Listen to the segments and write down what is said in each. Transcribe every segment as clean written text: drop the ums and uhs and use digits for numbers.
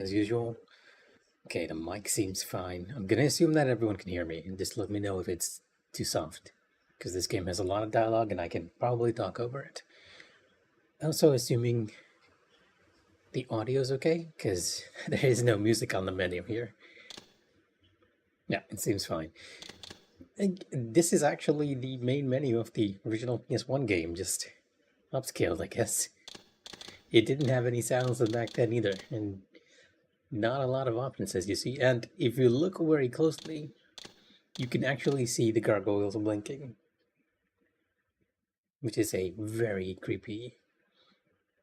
as usual. Okay, the mic seems fine. I'm gonna assume that everyone can hear me, and just let me know if it's too soft, because this game has a lot of dialogue and I can probably talk over it. Also, assuming the audio's okay, because there is no music on the menu here. Yeah, it seems fine. This is actually the main menu of the original PS1 game, just upscaled, I guess. It didn't have any sounds back then either, and not a lot of options, as you see. And if you look very closely, you can actually see the gargoyles blinking, which is a very creepy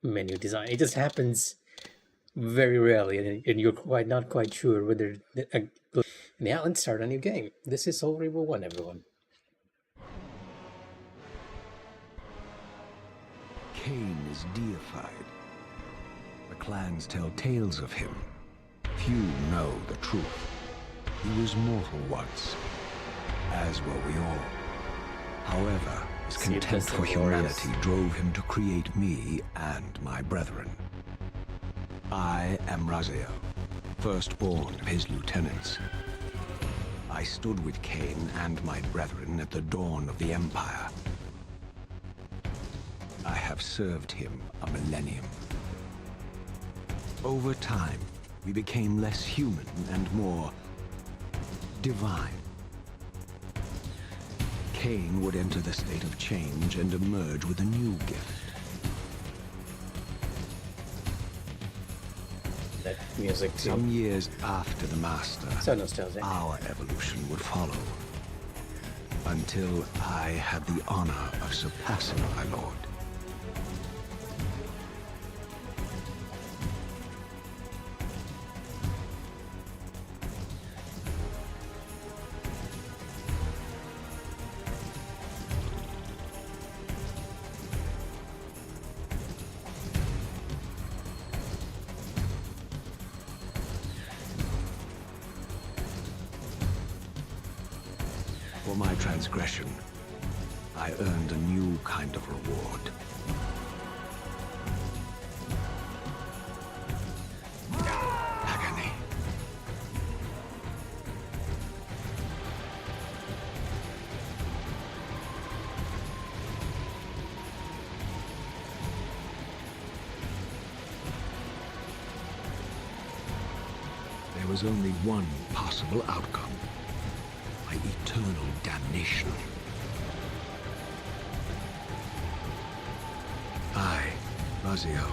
menu design. It just happens very rarely, and you're not quite sure whether... Now let's start a new game. This is Soul Reaver 1, everyone. Cain is deified. The clans tell tales of him. Few know the truth. He was mortal once, as were we all. However, his contempt for humanity drove him to create me and my brethren. I am Raziel, firstborn of his lieutenants. I stood with Cain and my brethren at the dawn of the Empire. I have served him a millennium. Over time, we became less human and more divine. Cain would enter the state of change and emerge with a new gift. That music too. Some years after the Master, So nostalgic. our evolution would follow. Until I had the honor of surpassing my lord. For my transgression, I earned a new kind of reward. Agony. There was only one possible outcome. My eternal damnation. I, Raziel,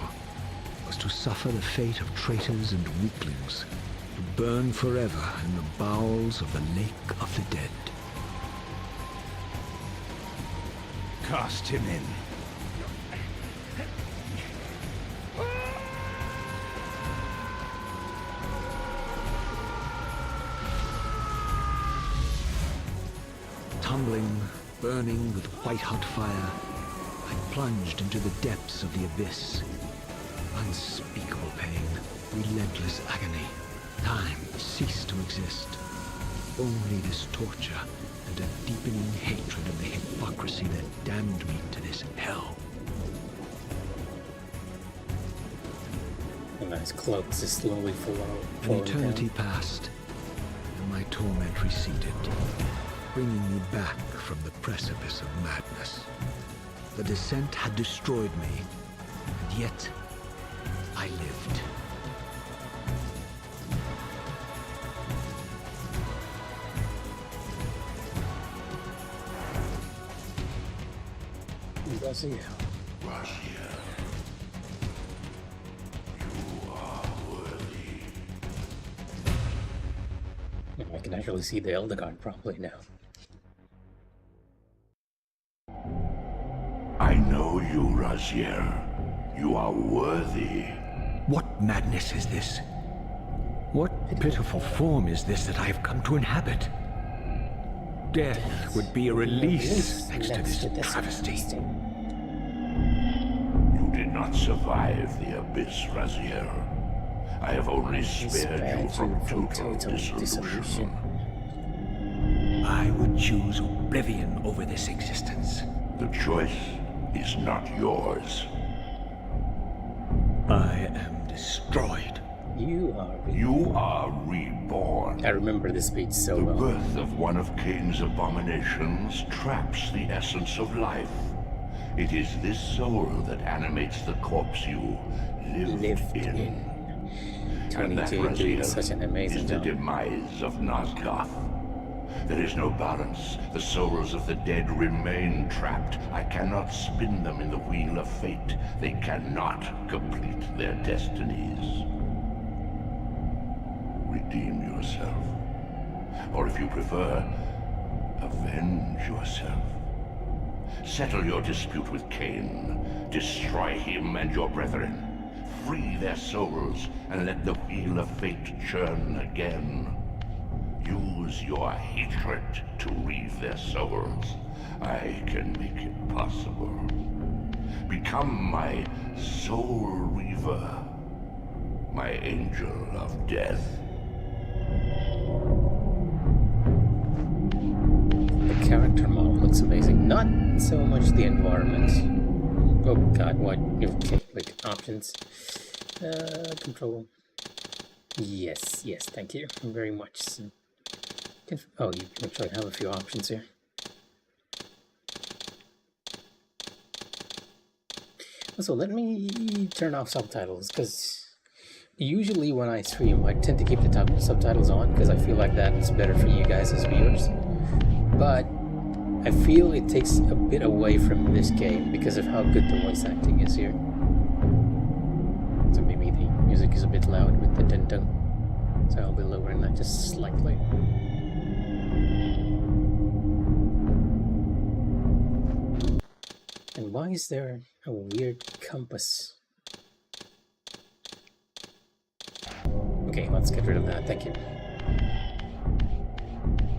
was to suffer the fate of traitors and weaklings, to burn forever in the bowels of the Lake of the Dead. Cast him in. Tumbling, burning with white-hot fire, I plunged into the depths of the abyss. Unspeakable pain, relentless agony. Time ceased to exist. Only this torture and a deepening hatred of the hypocrisy that damned me to this hell. And his cloaks is slowly An falling eternity down. passed, and my torment receded, bringing me back from the precipice of madness. The descent had destroyed me, and yet I lived. Raziel. Raziel, you are worthy. I can actually see the Elder God properly now. I know you, Raziel. You are worthy. What madness is this? What pitiful form is this that I have come to inhabit? Death would be a release next to this travesty. You did not survive the abyss, Raziel. I have only spared you from total dissolution. I would choose oblivion over this existence. The choice is not yours. I am destroyed. You are reborn. I remember this speech so The well. birth of one of Cain's abominations traps the essence of life. It is this soul that animates the corpse you lived in. And that 22 doing Raziel such an amazing is the job. demise of Nazgoth. There is no balance. The souls of the dead remain trapped. I cannot spin them in the wheel of fate. They cannot complete their destinies. Redeem yourself. Or if you prefer, avenge yourself. Settle your dispute with Cain. Destroy him and your brethren. Free their souls and let the wheel of fate churn again. Use your hatred to reave their souls. I can make it possible. Become my soul reaver, my angel of death. The character model looks amazing. Not so much the environment. Oh god, what? Okay, like options. Control. Yes, thank you very much. Oh, you can actually have a few options here. Also, let me turn off subtitles, because usually when I stream, I tend to keep the subtitles on, because I feel like that's better for you guys as viewers. But I feel it takes a bit away from this game because of how good the voice acting is here. So maybe the music is a bit loud with the dun-dun, so I'll be lowering that just slightly. And why is there a weird compass? Okay, let's get rid of that, thank you.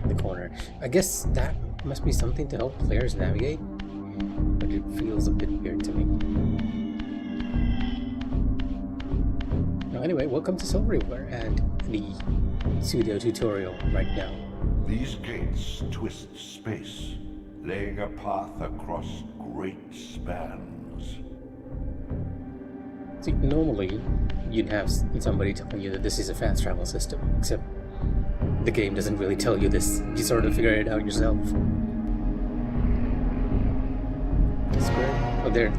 The corner. I guess that must be something to help players navigate, but it feels a bit weird to me. Now, anyway, welcome to Soul Reaver and the pseudo tutorial right now. These gates twist space, laying a path across great spans. See, normally you'd have somebody telling you that this is a fast travel system, except the game doesn't really tell you this. You sort of figure it out yourself. Square? Oh, there.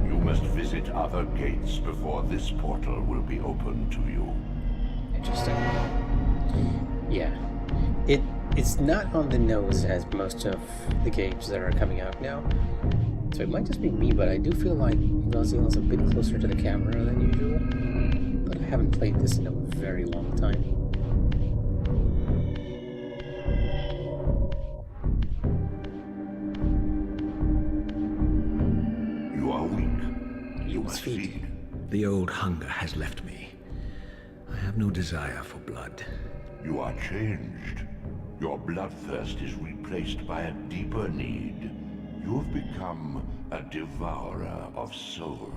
You must visit other gates before this portal will be open to you. Interesting. Yeah. It's not on the nose as most of the games that are coming out now. So it might just be me, but I do feel like Raziel is a bit closer to the camera than usual. But I haven't played this in a very long time. You are weak. You must feed. The old hunger has left me. I have no desire for blood. You are changed. Your bloodthirst is replaced by a deeper need. You have become a devourer of souls.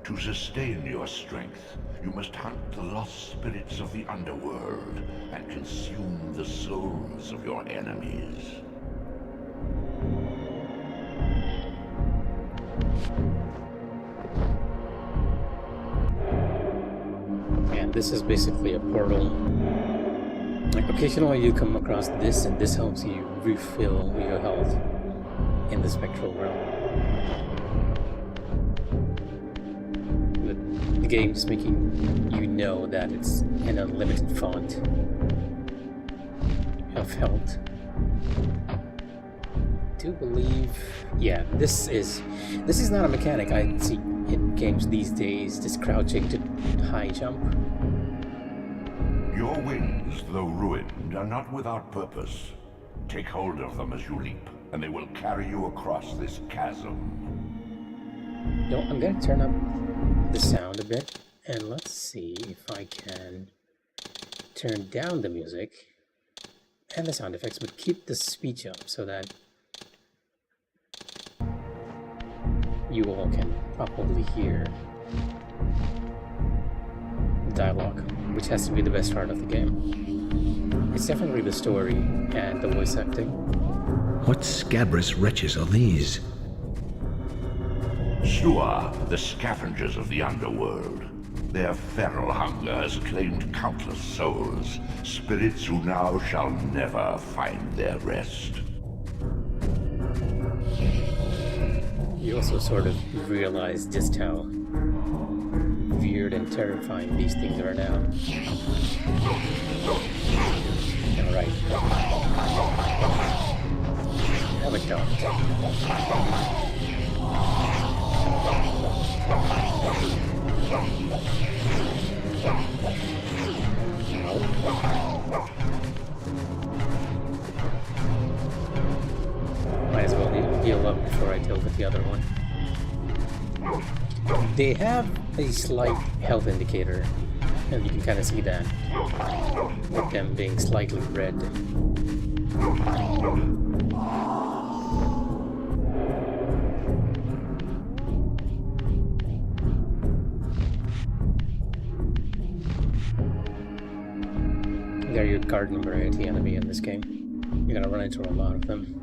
To sustain your strength, you must hunt the lost spirits of the underworld and consume the souls of your enemies. And this is basically a portal. Like, occasionally you come across this, and this helps you refill your health in the spectral realm. The game's making you know that it's an unlimited font of health. I do believe, yeah, this is not a mechanic I see in games these days. This crouching to high jump. Your wings, though ruined, are not without purpose. Take hold of them as you leap, and they will carry you across this chasm. No, I'm gonna turn up the sound a bit, and let's see if I can turn down the music and the sound effects, but keep the speech up so that you all can probably hear the dialogue, which has to be the best part of the game. It's definitely the story and the voice acting. What scabrous wretches are these? Stua, the scavengers of the underworld. Their feral hunger has claimed countless souls, spirits who now shall never find their rest. You also sort of realize just how weird and terrifying these things are now. Alright. Have a shot. Might as well heal up before I deal with the other one. They have a slight health indicator, and you can kind of see that with them being slightly red. They're your garden variety enemy in this game. You're gonna run into a lot of them.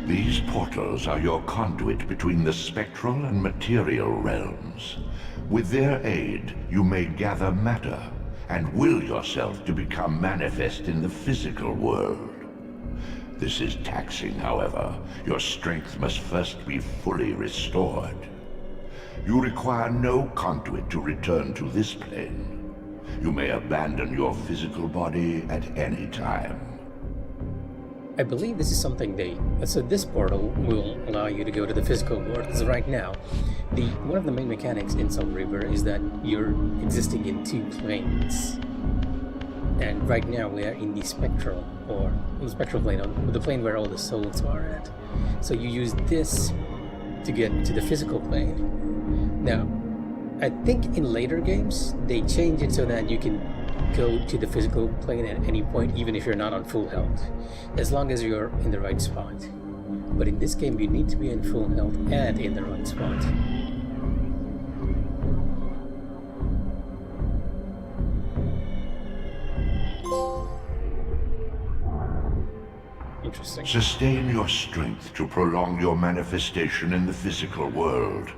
These portals are your conduit between the spectral and material realms. With their aid, you may gather matter and will yourself to become manifest in the physical world. This is taxing, however. Your strength must first be fully restored. You require no conduit to return to this plane. You may abandon your physical body at any time. I believe this is something so this portal will allow you to go to the physical world. Because right now, one of the main mechanics in Soul Reaver is that you're existing in two planes. And right now we are in the spectral plane, the plane where all the souls are at. So you use this to get to the physical plane. Now, I think in later games, they change it so that you can go to the physical plane at any point, even if you're not on full health, as long as you're in the right spot. But in this game, you need to be in full health and in the right spot. Interesting. Sustain your strength to prolong your manifestation in the physical world.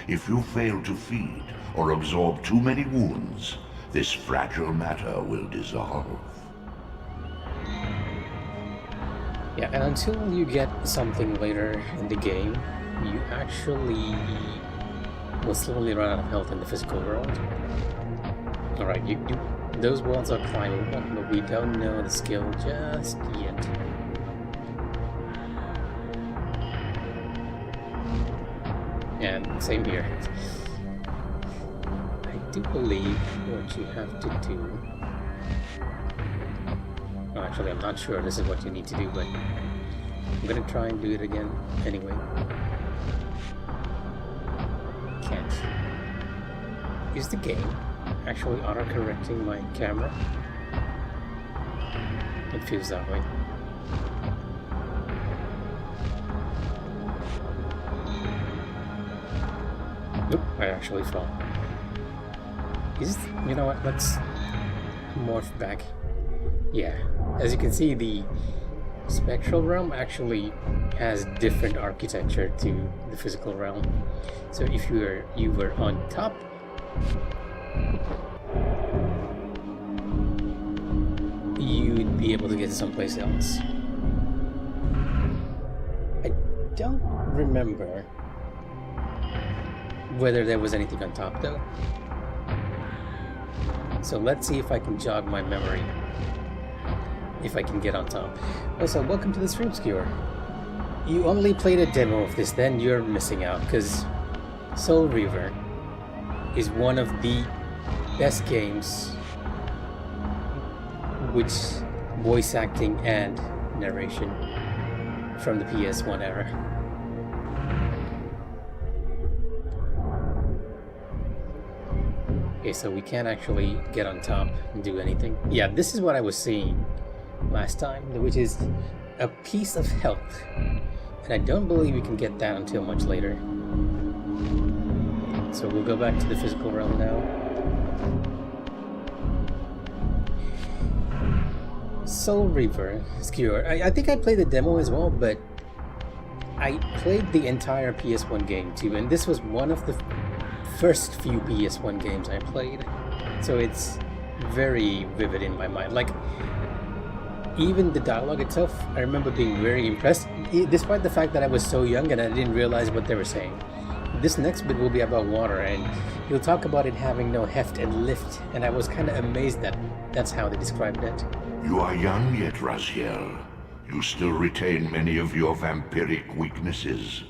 If you fail to feed or absorb too many wounds, this fragile matter will dissolve. Yeah, and until you get something later in the game, you actually will slowly run out of health in the physical world. Alright, those walls are climbable, but we don't know the skill just yet. And same here. I do believe what you have to do... Oh, actually, I'm not sure this is what you need to do, but I'm gonna try and do it again anyway. Can't. Is the game actually auto-correcting my camera? It feels that way. Nope, I actually fell. You know what, let's morph back. Yeah, as you can see, the spectral realm actually has different architecture to the physical realm. So if you were on top, you'd be able to get to someplace else. I don't remember whether there was anything on top though. So let's see if I can jog my memory. If I can get on top. Also, welcome to the Stream Skewer. You only played a demo of this, then you're missing out, because Soul Reaver is one of the best games which voice acting and narration from the PS1 era. Okay, so we can't actually get on top and do anything. Yeah, this is what I was seeing last time, which is a piece of health. And I don't believe we can get that until much later. So we'll go back to the physical realm now. Soul Reaver, Skewer. I think I played the demo as well, but I played the entire PS1 game too, and this was one of the first few PS1 games I played. So it's very vivid in my mind. Like, even the dialogue itself, I remember being very impressed, despite the fact that I was so young and I didn't realize what they were saying. This next bit will be about water, and he'll talk about it having no heft and lift, and I was kind of amazed that that's how they described it. You are young yet, Raziel. You still retain many of your vampiric weaknesses.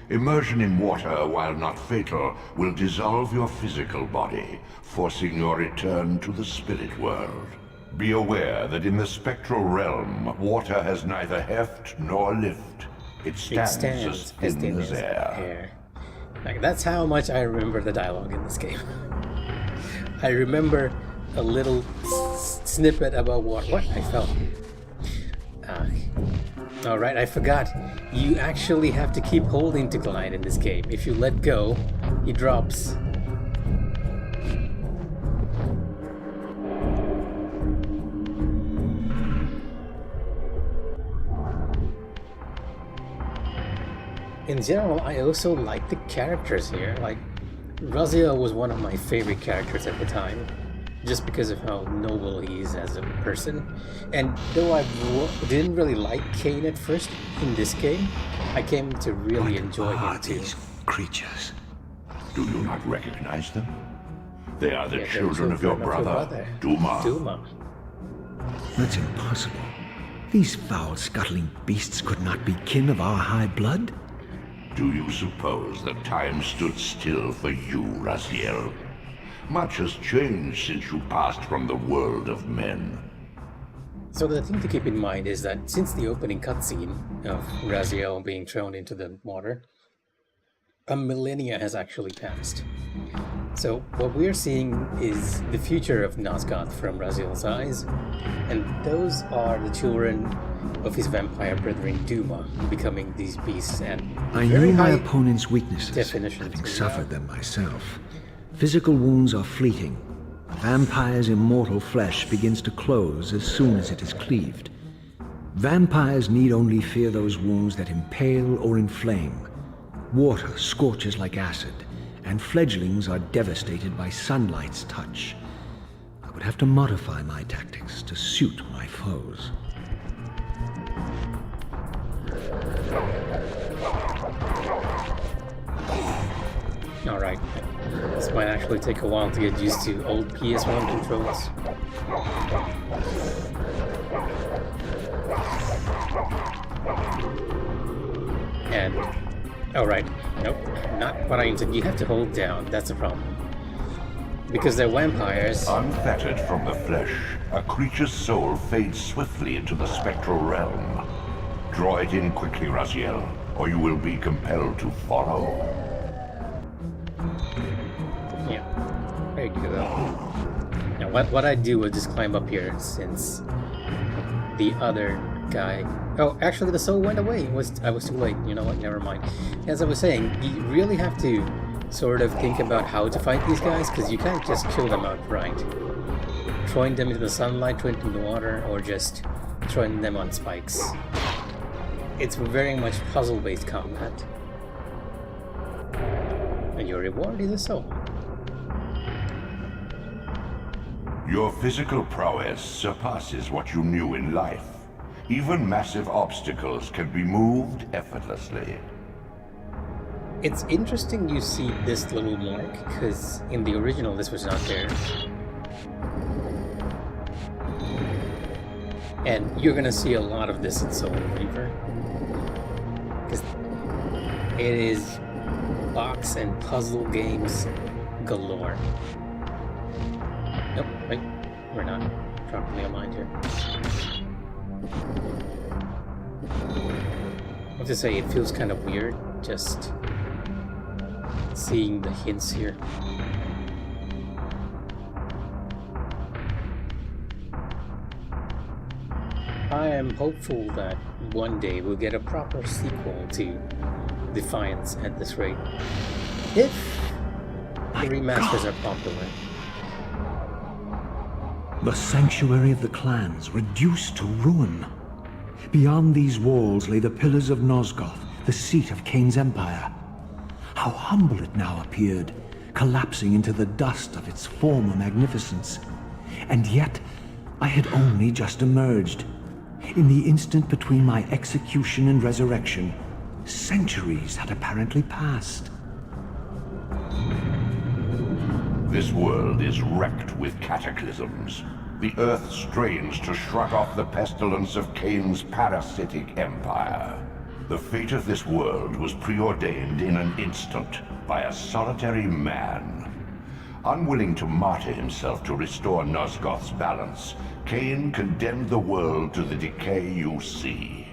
Immersion in water, while not fatal, will dissolve your physical body, forcing your return to the spirit world. Be aware that in the spectral realm, water has neither heft nor lift. It stands as thin as air. Like, that's how much I remember the dialogue in this game. I remember a little snippet about water. What? I fell. Alright, I forgot. You actually have to keep holding to glide in this game. If you let go, he drops. In general, I also like the characters here. Like, Raziel was one of my favorite characters at the time, just because of how noble he is as a person. And though I didn't really like Cain at first in this game, I came to really enjoy him too. These creatures? Do you not recognize them? They are the children of your brother, Duma. Duma. That's impossible. These foul, scuttling beasts could not be kin of our high blood? Do you suppose that time stood still for you, Raziel? Much has changed since you passed from the world of men. So the thing to keep in mind is that since the opening cutscene of Raziel being thrown into the water, a millennia has actually passed. So what we're seeing is the future of Nosgoth from Raziel's eyes, and those are the children of his vampire brethren Duma becoming these beasts. And I knew my opponent's weaknesses, having too, suffered them myself. Physical wounds are fleeting. A vampire's immortal flesh begins to close as soon as it is cleaved. Vampires need only fear those wounds that impale or inflame. Water scorches like acid, and fledglings are devastated by sunlight's touch. I would have to modify my tactics to suit my foes. Alright, this might actually take a while to get used to old PS1 controls. And, alright, nope, not what I intended. You have to hold down, that's the problem. Because they're vampires. Unfettered from the flesh, a creature's soul fades swiftly into the spectral realm. Draw it in quickly, Raziel, or you will be compelled to follow. Yeah, there you go. Now what I do is just climb up here, since the other guy... Oh, actually the soul went away. I was too late. You know what, never mind. As I was saying, you really have to sort of think about how to fight these guys, because you can't just kill them outright. Throwing them into the sunlight, throwing them in the water, or just throwing them on spikes. It's very much puzzle-based combat. And your reward is a soul. Your physical prowess surpasses what you knew in life. Even massive obstacles can be moved effortlessly. It's interesting you see this little mark, because in the original this was not there. And you're gonna see a lot of this in Soul Reaver. Because it is box and puzzle games galore. Nope, wait, we're not properly aligned here. I have to say, it feels kind of weird just seeing the hints here. I am hopeful that one day we'll get a proper sequel to Defiance at this rate. If the remasters are popular. The sanctuary of the clans reduced to ruin. Beyond these walls lay the pillars of Nosgoth, the seat of Kain's empire. How humble it now appeared, collapsing into the dust of its former magnificence. And yet, I had only just emerged. In the instant between my execution and resurrection, centuries had apparently passed. This world is wrecked with cataclysms. The earth strains to shrug off the pestilence of Kain's parasitic empire. The fate of this world was preordained in an instant by a solitary man. Unwilling to martyr himself to restore Nosgoth's balance, Kain condemned the world to the decay you see.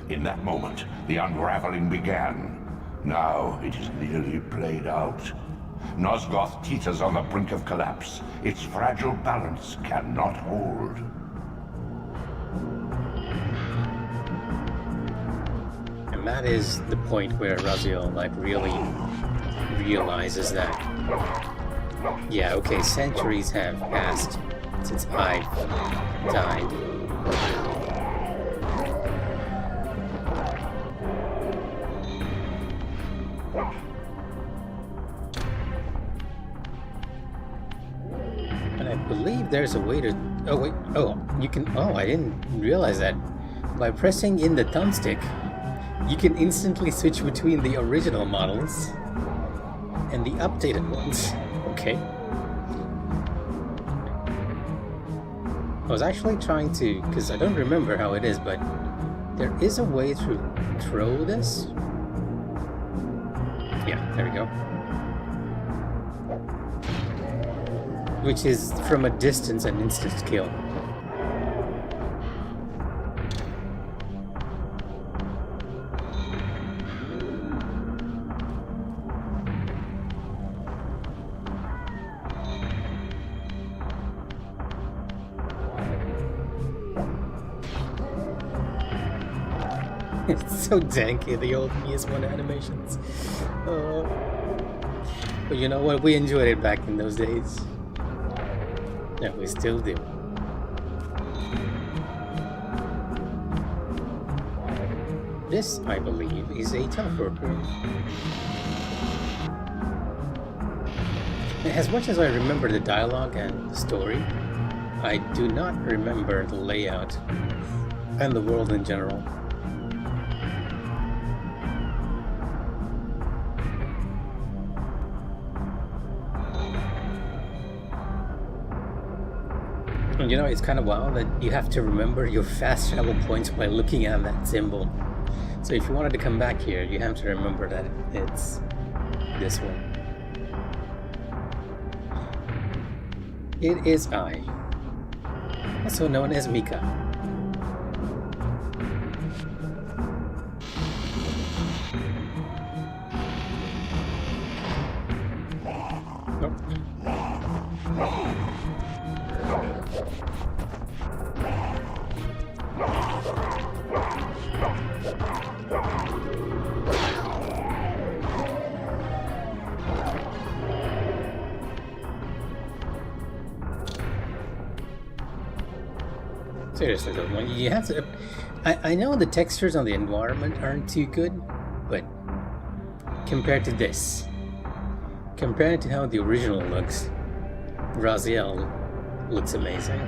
In that moment, the unraveling began. Now it is nearly played out. Nosgoth teeters on the brink of collapse. Its fragile balance cannot hold. And that is the point where Raziel, like, really realizes that, yeah, okay, centuries have passed since I've died. And I believe there's a way to... Oh, wait. Oh, you can... Oh, I didn't realize that. By pressing in the thumbstick, you can instantly switch between the original models and the updated ones. Okay. I was actually trying to, because I don't remember how it is, but there is a way to throw this. Yeah, there we go. Which is from a distance an instant kill. It's so janky, the old PS1 animations. But you know what? We enjoyed it back in those days. Yeah, we still do. This, I believe, is a teleport room. As much as I remember the dialogue and the story, I do not remember the layout and the world in general. You know, it's kind of wild that you have to remember your fast travel points by looking at that symbol. So if you wanted to come back here, you have to remember that it's this one. It is I, also known as Mika. Nope. Seriously though, you have to... I know the textures on the environment aren't too good, but compared to this, compared to how the original looks, Raziel looks amazing.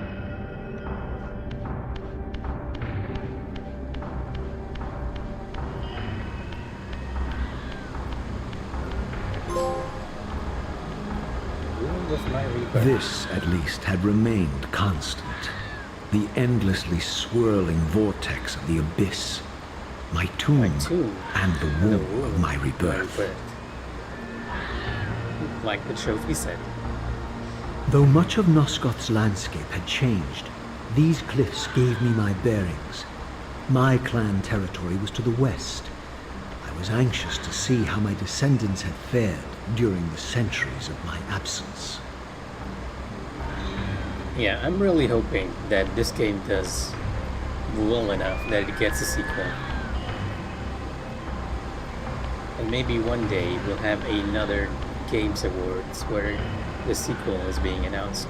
With my Reaver. This, at least, had remained constant. The endlessly swirling vortex of the abyss. My tomb and the womb of my rebirth. Like the trophy said. Though much of Nosgoth's landscape had changed, these cliffs gave me my bearings. My clan territory was to the west. I was anxious to see how my descendants had fared during the centuries of my absence. Yeah, I'm really hoping that this game does well enough that it gets a sequel. And maybe one day we'll have another Games Awards where the sequel is being announced.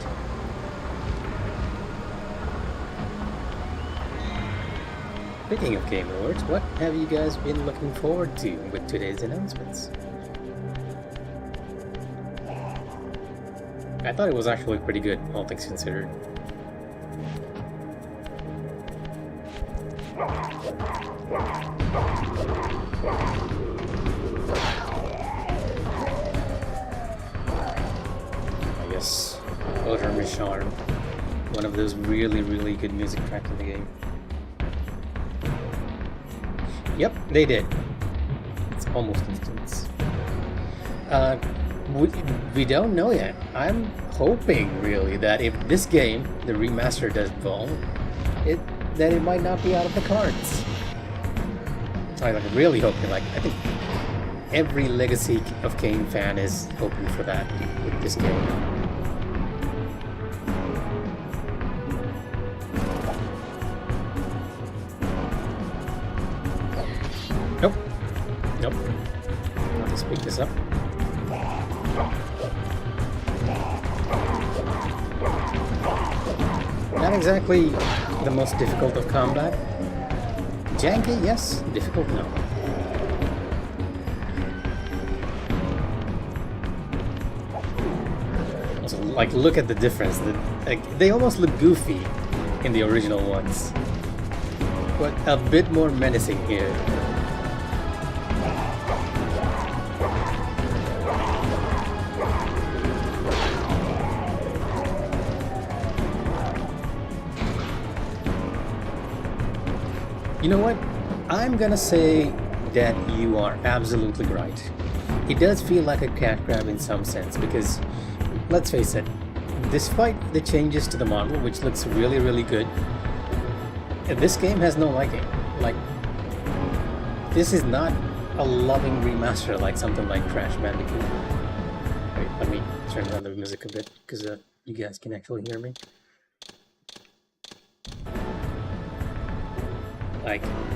Speaking of Game Awards, what have you guys been looking forward to with today's announcements? I thought it was actually pretty good, all things considered. I guess Odor Mishar, one of those really, really good music tracks in the game. Yep, they did. It's almost instance. We don't know yet. I'm hoping, really, that if this game, the remaster, does well, that it might not be out of the cards. I'm really hoping. I think every Legacy of Kain fan is hoping for that with this game. Nope. Nope. I'll just pick this up. Not exactly the most difficult of combat. Janky, yes. Difficult, no. Also, look at the difference. They almost look goofy in the original ones, but a bit more menacing here. You know what? I'm gonna say that you are absolutely right. It does feel like a cat grab in some sense because, let's face it, despite the changes to the model, which looks really, really good, this game has no liking. This is not a loving remaster like something like Crash Bandicoot. Wait, let me turn down the music a bit because you guys can actually hear me.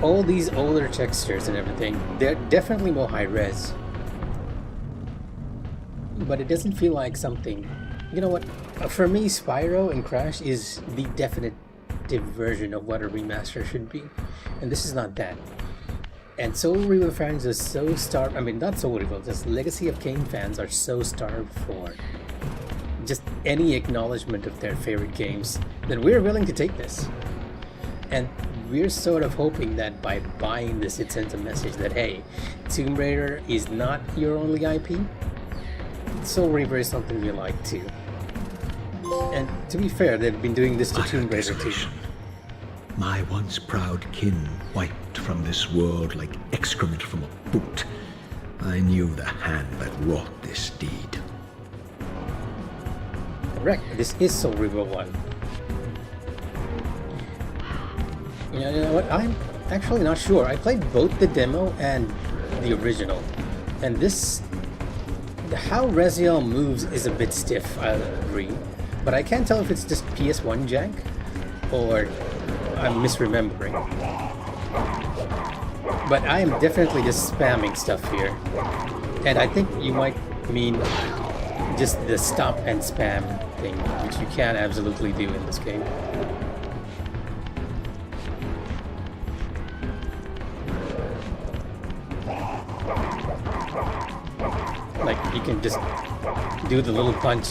All these older textures and everything, they're definitely more high res. But it doesn't feel like something... You know what? For me, Spyro and Crash is the definitive version of what a remaster should be. And this is not that. And Soul Reaver fans are so starved... I mean, not Soul Reaver, just Legacy of Kain fans are so starved for just any acknowledgement of their favorite games that we're willing to take this. And we're sort of hoping that by buying this, it sends a message that, hey, Tomb Raider is not your only IP. Soul Reaver is something you like too. And to be fair, they've been doing this to Tomb Raider too. My once proud kin wiped from this world like excrement from a boot. I knew the hand that wrought this deed. Correct, this is Soul Reaver 1. You know what? I'm actually not sure. I played both the demo and the original, and how Reziel moves is a bit stiff, I agree, but I can't tell if it's just PS1 jank or I'm misremembering. But I am definitely just spamming stuff here, and I think you might mean just the stop and spam thing, which you can absolutely do in this game. You can just do the little punch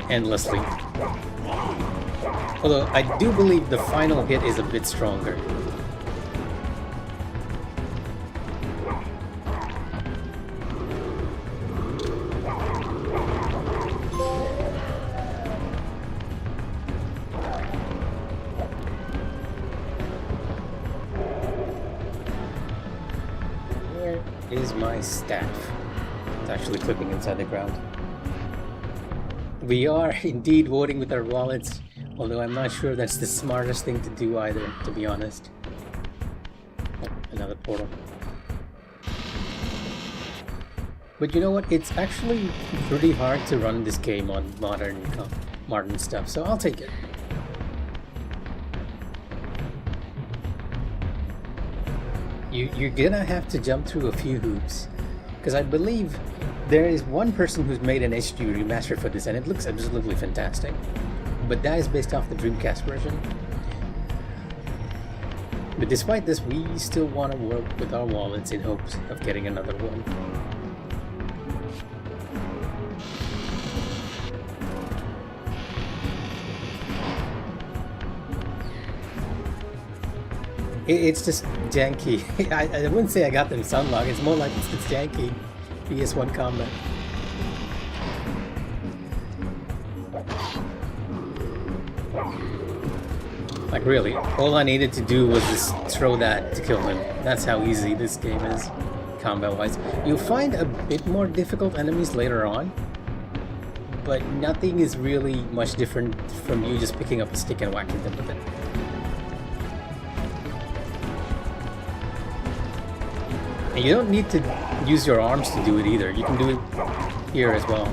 endlessly. Although I do believe the final hit is a bit stronger. Where is my staff? It's actually clipping inside the ground. We are indeed voting with our wallets, although I'm not sure that's the smartest thing to do either, to be honest. Oh, another portal. But you know what? It's actually pretty hard to run this game on modern stuff, so I'll take it. You're gonna have to jump through a few hoops, because I believe there is one person who's made an HD remaster for this, and it looks absolutely fantastic. But that is based off the Dreamcast version. But despite this, we still want to work with our wallets in hopes of getting another one. It's just janky. I wouldn't say I got them sunlocked, it's more like it's janky PS1 combat. Like really, all I needed to do was just throw that to kill him. That's how easy this game is, combat-wise. You'll find a bit more difficult enemies later on, but nothing is really much different from you just picking up a stick and whacking them with it. And you don't need to use your arms to do it either. You can do it here as well.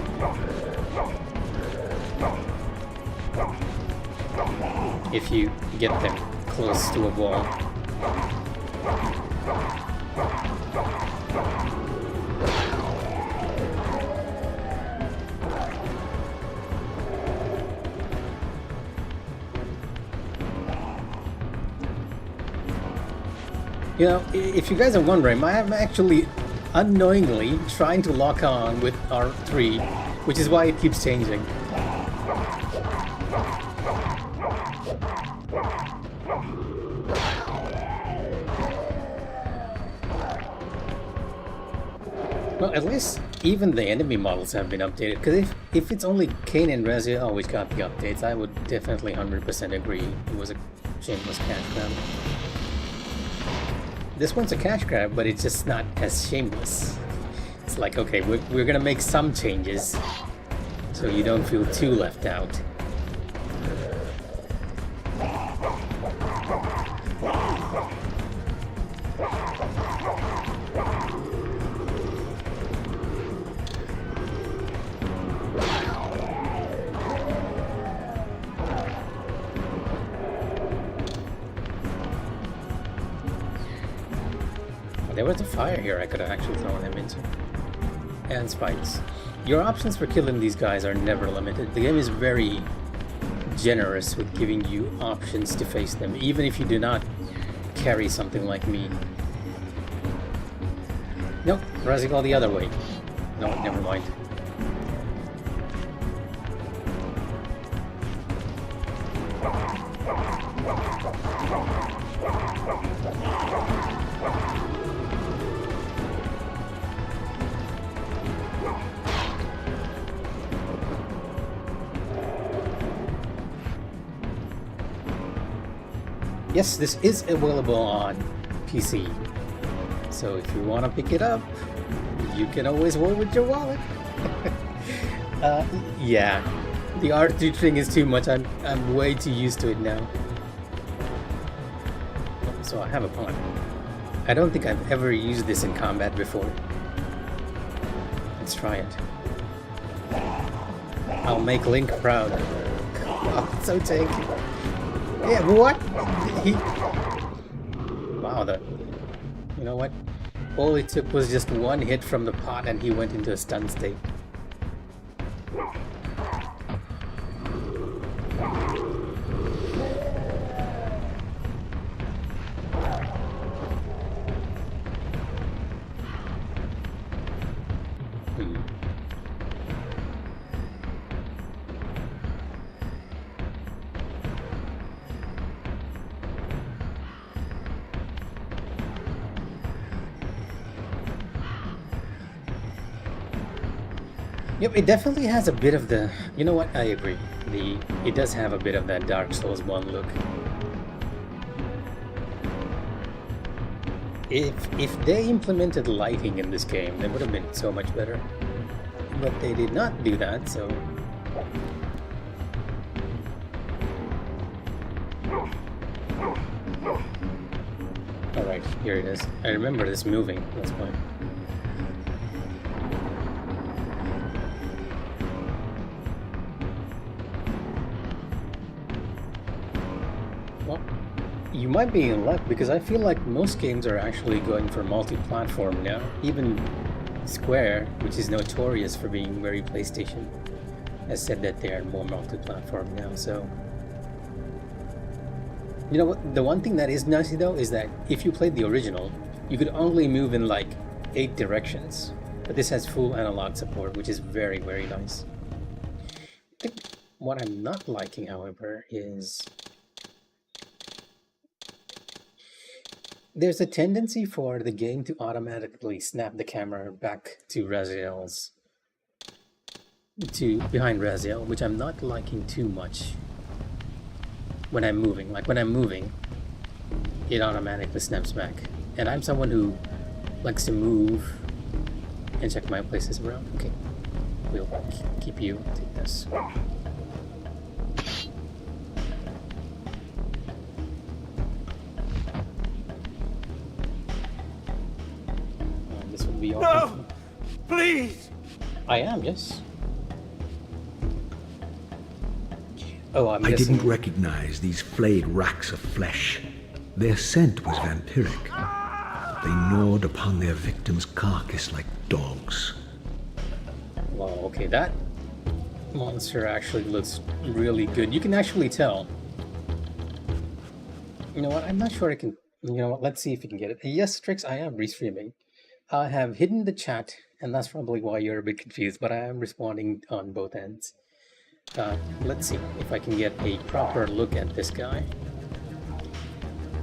If you get them close to a wall. You know, if you guys are wondering, I'm actually unknowingly trying to lock on with R3, which is why it keeps changing. Well, at least even the enemy models have been updated, because if it's only Kane and Rezi always got the updates, I would definitely 100% agree it was a shameless cash grab. This one's a cash grab, but it's just not as shameless. It's like, okay, we're gonna make some changes, so you don't feel too left out. There was a fire here I could have actually thrown them into. And spikes. Your options for killing these guys are never limited. The game is very generous with giving you options to face them, even if you do not carry something like me. Nope, rising all the other way. No, never mind. Yes, this is available on PC, so if you want to pick it up, you can always roll with your wallet. Yeah, the R2 thing is too much. I'm way too used to it now. So I have a point. I don't think I've ever used this in combat before. Let's try it. I'll make Link proud. Oh, so tanky. Yeah, what? Wow, you know what? All it took was just one hit from the pot and he went into a stun state. Yep, it definitely has a bit of the... You know what? I agree. It does have a bit of that Dark Souls 1 look. If they implemented lighting in this game, they would have been so much better. But they did not do that, so... Alright, here it is. I remember this moving, that's why. You might be in luck, because I feel like most games are actually going for multi-platform now. Even Square, which is notorious for being very PlayStation, has said that they are more multi-platform now, so... You know what? The one thing that is nice though is that if you played the original, you could only move in like 8 directions. But this has full analog support, which is very, very nice. I think what I'm not liking, however, is there's a tendency for the game to automatically snap the camera back to Raziel's, to behind Raziel, which I'm not liking too much when I'm moving. Like when I'm moving, it automatically snaps back. And I'm someone who likes to move and check my places around. Okay, we'll keep you. Take this. This will be all. No! Please! I am, yes. Oh, I'm I guessing. didn't recognize these flayed racks of flesh. Their scent was vampiric. They gnawed upon their victim's carcass like dogs. Wow, okay, that monster actually looks really good. You can actually tell. You know what? I'm not sure I can. You know what? Let's see if you can get it. Yes, Trix, I am restreaming. I have hidden the chat, and that's probably why you're a bit confused, but I am responding on both ends. Let's see if I can get a proper look at this guy.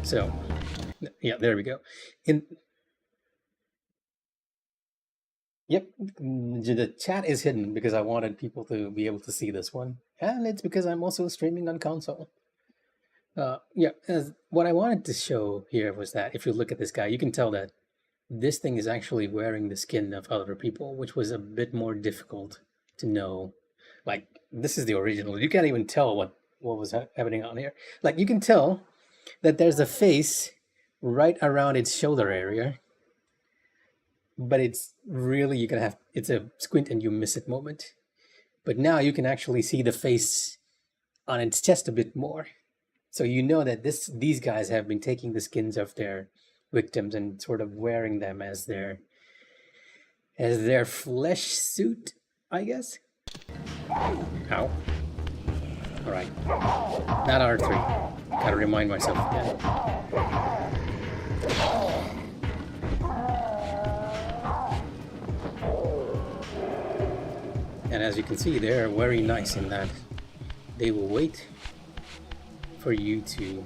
So, yeah, there we go. Yep, the chat is hidden because I wanted people to be able to see this one. And it's because I'm also streaming on console. Yeah, what I wanted to show here was that if you look at this guy, you can tell that this thing is actually wearing the skin of other people, which was a bit more difficult to know. Like, this is the original. You can't even tell what was happening on here. Like, you can tell that there's a face right around its shoulder area, but it's really, it's a squint and you miss it moment. But now you can actually see the face on its chest a bit more. So you know that these guys have been taking the skins of their victims and sort of wearing them as their flesh suit, I guess. Ow. Alright. Not R3. Gotta remind myself again. And as you can see, they're very nice in that they will wait for you to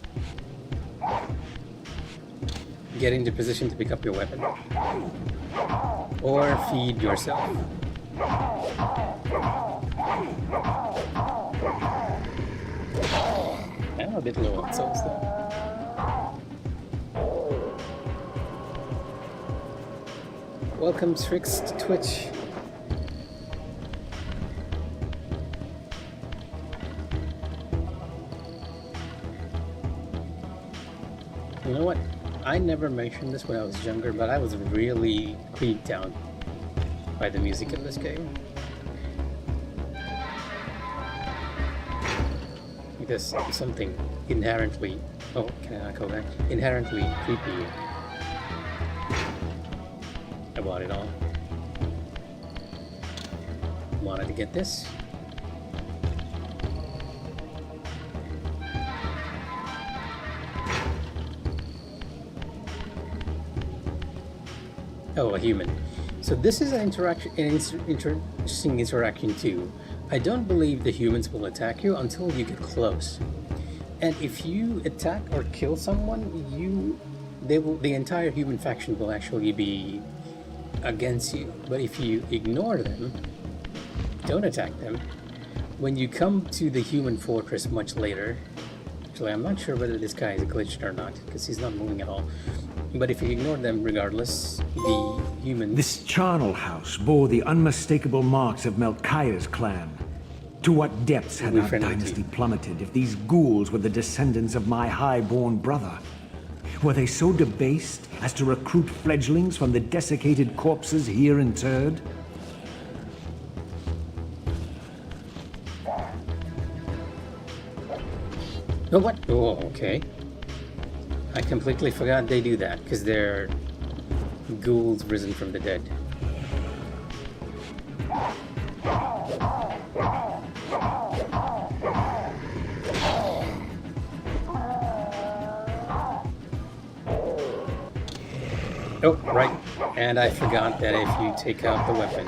get into position to pick up your weapon or feed yourself. I'm a bit low on souls though. Welcome, Trix, to Twitch. You know what? I never mentioned this when I was younger, but I was really creeped out by the music in this game. Because something inherently... Oh, can I not go back? Inherently creepy about it all. Wanted to get this. Oh, a human. So this is an interesting interaction too. I don't believe the humans will attack you until you get close. And if you attack or kill someone, the entire human faction will actually be against you. But if you ignore them, don't attack them, when you come to the human fortress much later, actually I'm not sure whether this guy is glitched or not, because he's not moving at all. But if you ignore them regardless, the humans... This charnel house bore the unmistakable marks of Melchiah's clan. To what depths had our dynasty plummeted if these ghouls were the descendants of my high-born brother? Were they so debased as to recruit fledglings from the desiccated corpses here interred? Oh, what? Oh, okay. I completely forgot they do that, because they're ghouls risen from the dead. Oh, right. And I forgot that if you take out the weapon,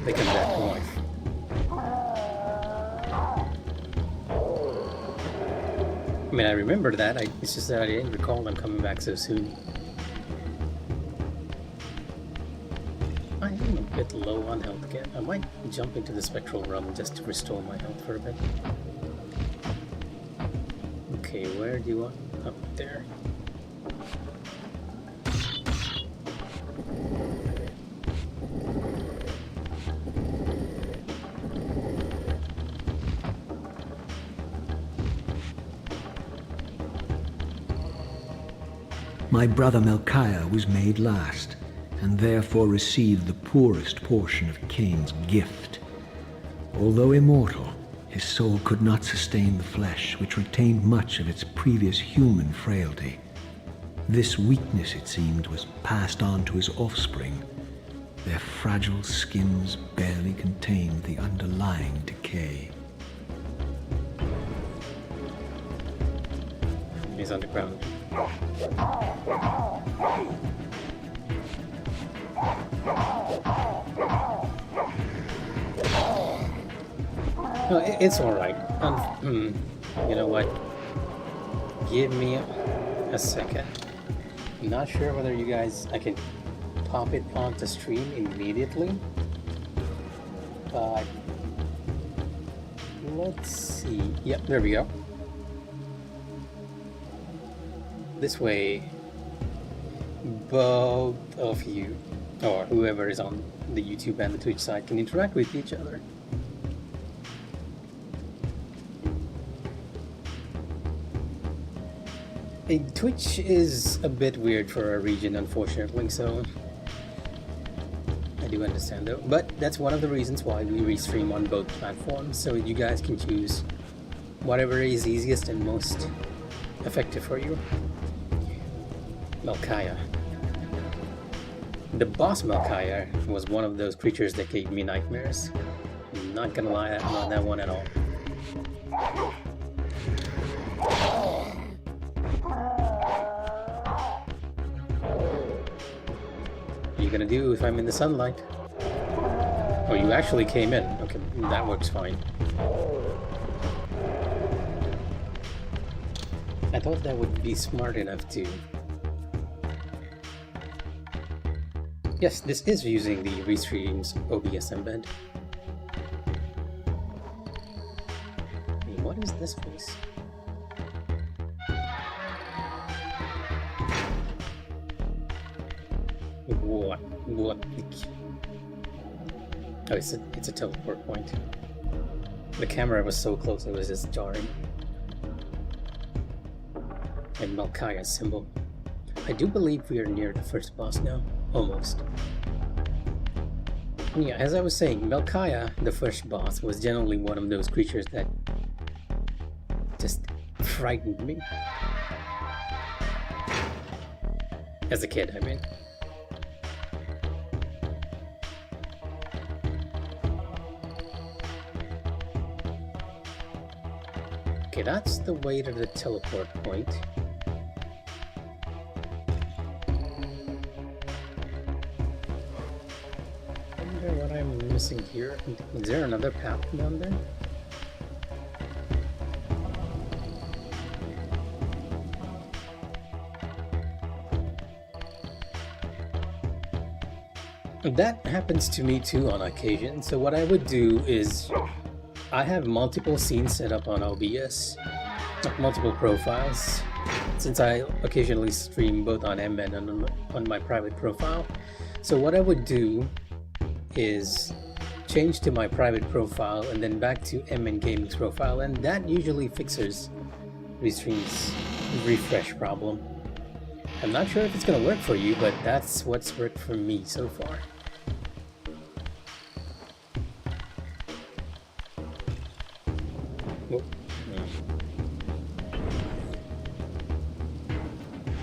they come back to life. I mean, I remember that. It's just that I didn't recall them coming back so soon. I am a bit low on health again. I might jump into the spectral realm just to restore my health for a bit. Okay, where do you want? Up there. My brother Melchiah was made last, and therefore received the poorest portion of Cain's gift. Although immortal, his soul could not sustain the flesh, which retained much of its previous human frailty. This weakness, it seemed, was passed on to his offspring. Their fragile skins barely contained the underlying decay. He's underground. No, it's alright. You know what? Give me a second. I'm not sure whether you guys... I can pop it onto stream immediately. But... let's see. Yep, there we go. This way, both of you, or whoever is on the YouTube and the Twitch side, can interact with each other. Twitch is a bit weird for our region, unfortunately, so I do understand though. But that's one of the reasons why we restream on both platforms, so you guys can choose whatever is easiest and most effective for you. Melchiah. The boss Melchiah was one of those creatures that gave me nightmares. I'm not gonna lie, not that one at all. What are you gonna do if I'm in the sunlight? Oh, you actually came in. Okay, that works fine. I thought that would be smart enough to... Yes, this is using the Restream's OBS embed. Hey, what is this place? What? Oh, it's a teleport point. The camera was so close it was just jarring. And Melchiah's symbol. I do believe we are near the first boss now. Almost. Yeah, as I was saying, Melchiah, the first boss, was generally one of those creatures that just frightened me. As a kid, I mean. Okay, that's the way to the teleport point. Missing here. Is there another path down there? That happens to me too on occasion. So what I would do is I have multiple scenes set up on OBS, multiple profiles, since I occasionally stream both on Emmen and on my private profile. So what I would do is change to my private profile and then back to Emmen Gaming's profile, and that usually fixes Restream's refresh problem. I'm not sure if it's gonna work for you, but that's what's worked for me so far.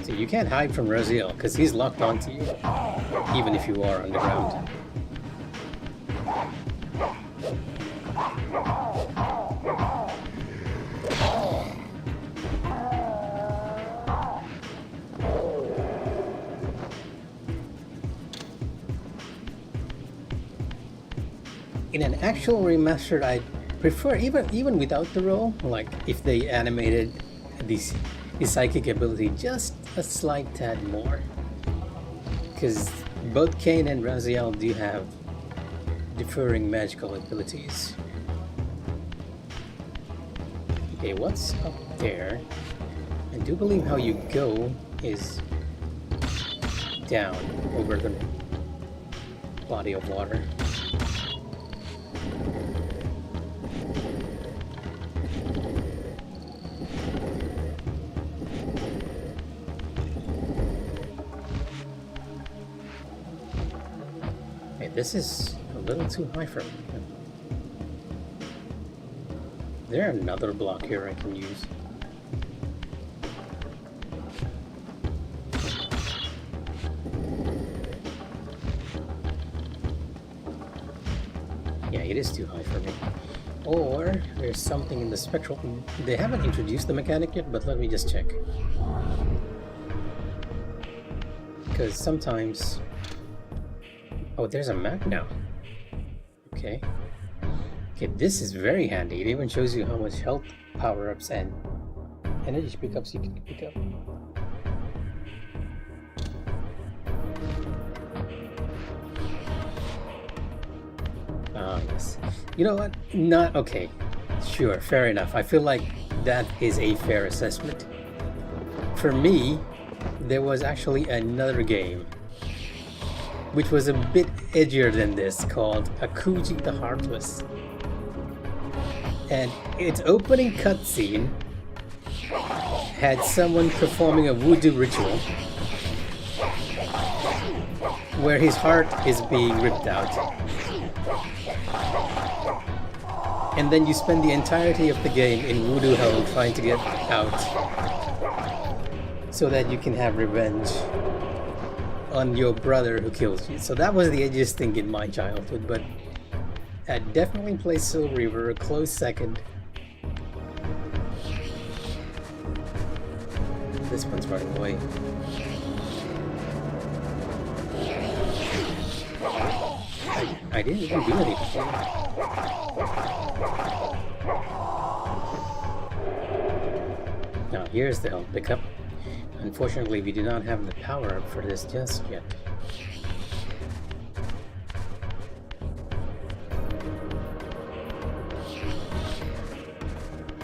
So you can't hide from Raziel because he's locked onto you, even if you are underground. in an actual remastered, I prefer even without the roll, like if they animated this psychic ability just a slight tad more, because both Kain and Raziel do have differing magical abilities. Okay, what's up there? I do believe how you go is down over the body of water. Okay, this is a little too high for me. Is there another block here I can use? Yeah, it is too high for me. Or there's something in the spectral... They haven't introduced the mechanic yet, but let me just check. Because sometimes... Oh, there's a map now. Okay. Okay, this is very handy. It even shows you how much health power-ups and energy pickups you can pick up. Ah, yes. You know what? Not okay. Sure, fair enough. I feel like that is a fair assessment. For me, there was actually another game which was a bit edgier than this, called Akuji the Heartless. And its opening cutscene had someone performing a voodoo ritual where his heart is being ripped out. And then you spend the entirety of the game in voodoo hell trying to get out so that you can have revenge on your brother who kills you. So that was the edgiest thing in my childhood, but I'd definitely place Soul Reaver a close second. This one's running away. I didn't even do anything. Now here's the health pickup. Unfortunately, we do not have the power up for this just yet.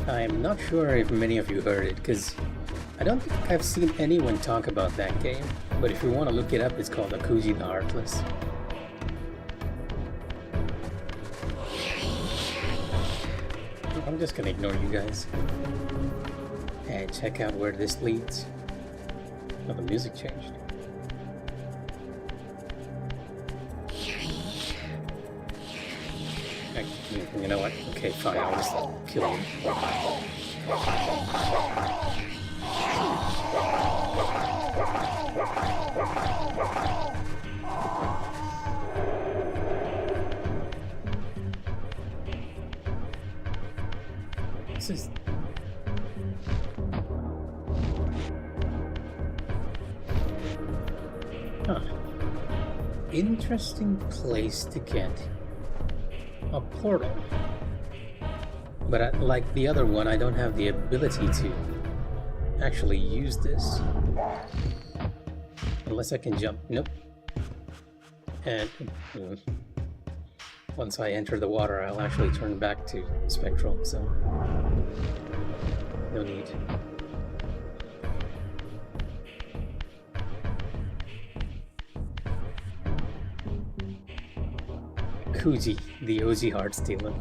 I'm not sure if many of you heard it, because I don't think I've seen anyone talk about that game, but if you want to look it up, it's called Akuji the Heartless. I'm just gonna ignore you guys and check out where this leads. Oh, the music changed. You know what? Okay, fine, I'll just kill you. This is... Huh. Interesting place to get a portal. But like the other one, I don't have the ability to actually use this. Unless I can jump. Nope. And once I enter the water, I'll actually turn back to Spectral, so no need. Kuji, the OG heart stealer.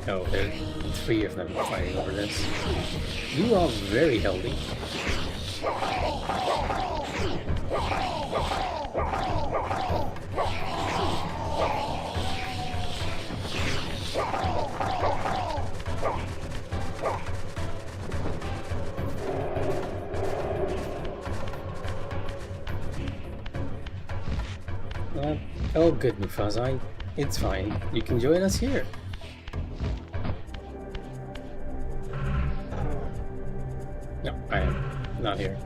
Oh, there are 3 of them fighting over this. You are very healthy. Oh good, Mufasa, it's fine. You can join us here. No, I am not here.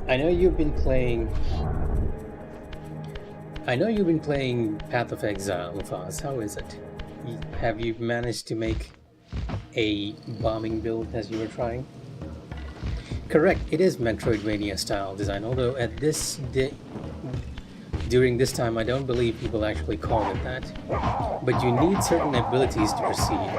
I know you've been playing I know you've been playing Path of Exile, Faz. How is it? Have you managed to make a bombing build as you were trying? Correct, it is Metroidvania style design, although at during this time I don't believe people actually call it that. But you need certain abilities to proceed.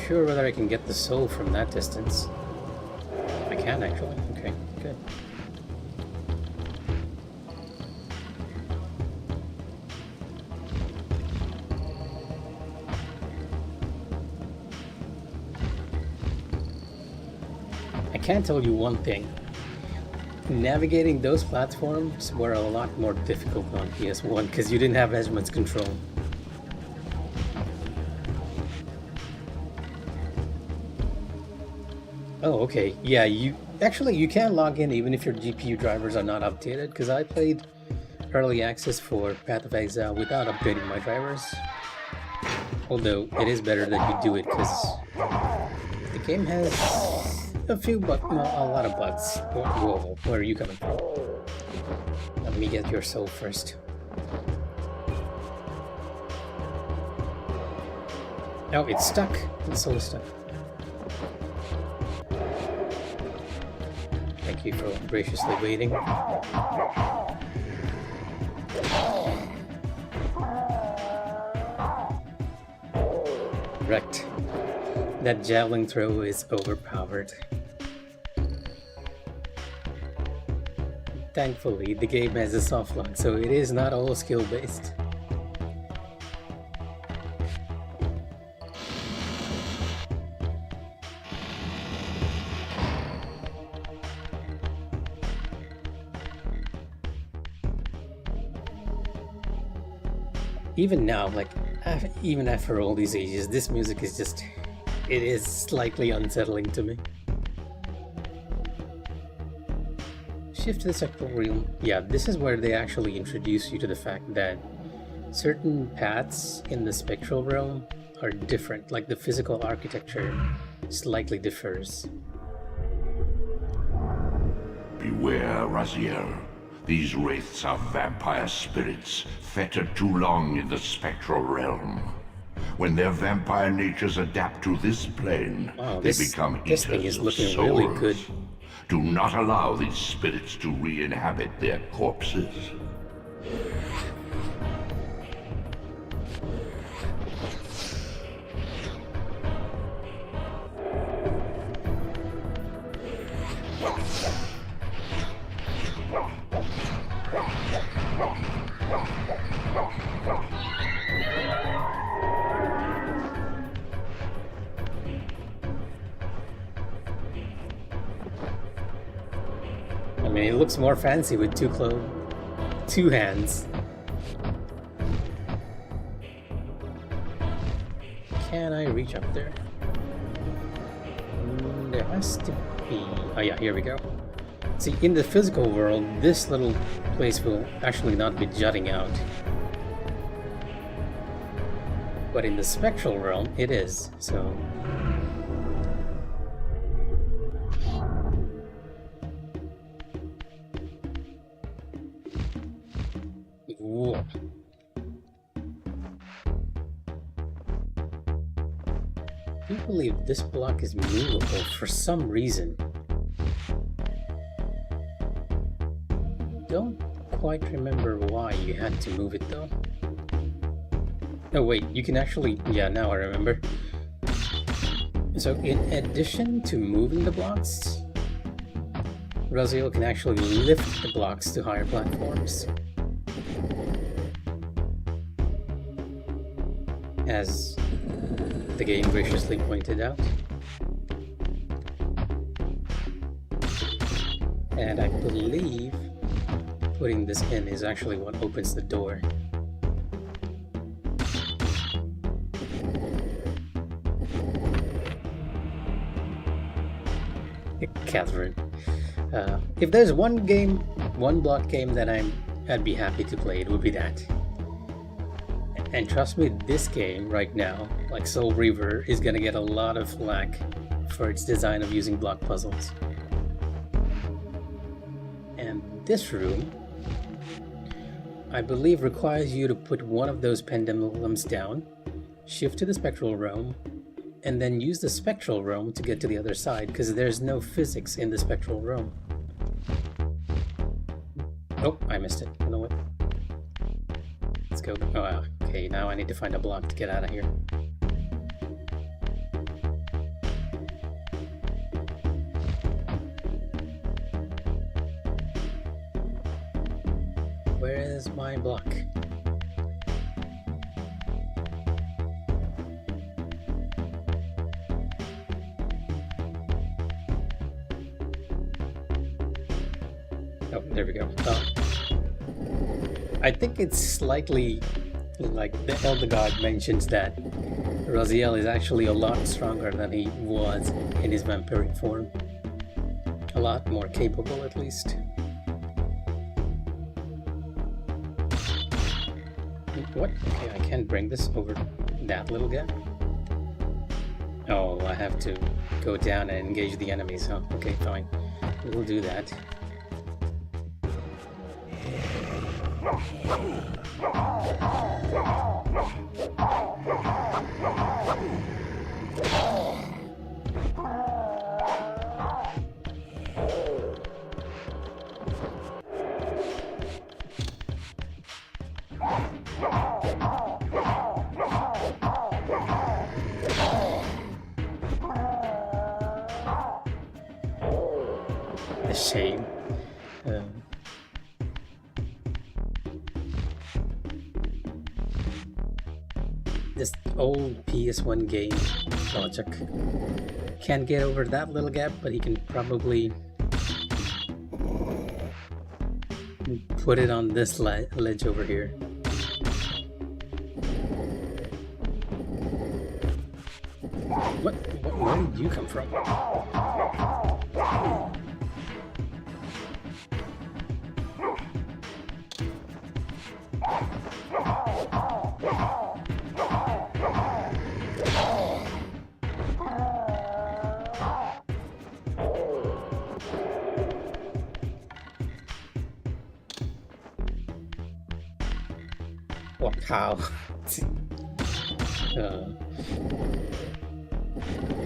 Sure whether I can get the soul from that distance. I can actually. Okay, good. I can tell you one thing. Navigating those platforms were a lot more difficult on PS1 because you didn't have as much control. Oh, okay. Yeah, you can log in even if your GPU drivers are not updated, because I played early access for Path of Exile without upgrading my drivers. Although it is better that you do it, because the game has a lot of bugs. Whoa, where are you coming from? Let me get your soul first. Oh, it's stuck. The soul is stuck. Thank you for graciously waiting. Wrecked. That javelin throw is overpowered. Thankfully, the game has a soft lock, so it is not all skill-based. Even now, like, even after all these ages, this music is just, it is slightly unsettling to me. Shift to the spectral realm. Yeah, this is where they actually introduce you to the fact that certain paths in the spectral realm are different, like the physical architecture slightly differs. Beware, Raziel. These wraiths are vampire spirits, fettered too long in the spectral realm. When their vampire natures adapt to this plane, they become this thing eaters is of looking souls. really good. Do not allow these spirits to re-inhabit their corpses. I mean, it looks more fancy with two hands. Can I reach up there? There has to be... Oh yeah, here we go. See, in the physical world, this little place will actually not be jutting out. But in the spectral realm, it is, so... Whoa. I do believe this block is movable for some reason. Don't quite remember why you had to move it though. Oh wait, you can actually... Yeah, now I remember. So in addition to moving the blocks, Raziel can actually lift the blocks to higher platforms. As the game graciously pointed out. And I believe putting this in is actually what opens the door. Catherine. If there's one game, one block game that I'd be happy to play, it would be that. And trust me, this game right now, like Soul Reaver, is gonna get a lot of flack for its design of using block puzzles. And this room, I believe, requires you to put one of those pendulums down, shift to the spectral realm, and then use the spectral realm to get to the other side, because there's no physics in the spectral realm. Oh, I missed it. You know what? Let's go. Oh, okay, now I need to find a block to get out of here. Where is my block? Oh, there we go. I think it's slightly like the Elder God mentions that Raziel is actually a lot stronger than he was in his vampiric form. A lot more capable, at least. What? Okay, I can't bring this over that little gap. Oh, I have to go down and engage the enemies, huh? Okay, fine. We'll do that. A shame. This old PS1 game logic can't get over that little gap, but he can probably put it on this ledge over here. Where did you come from? How?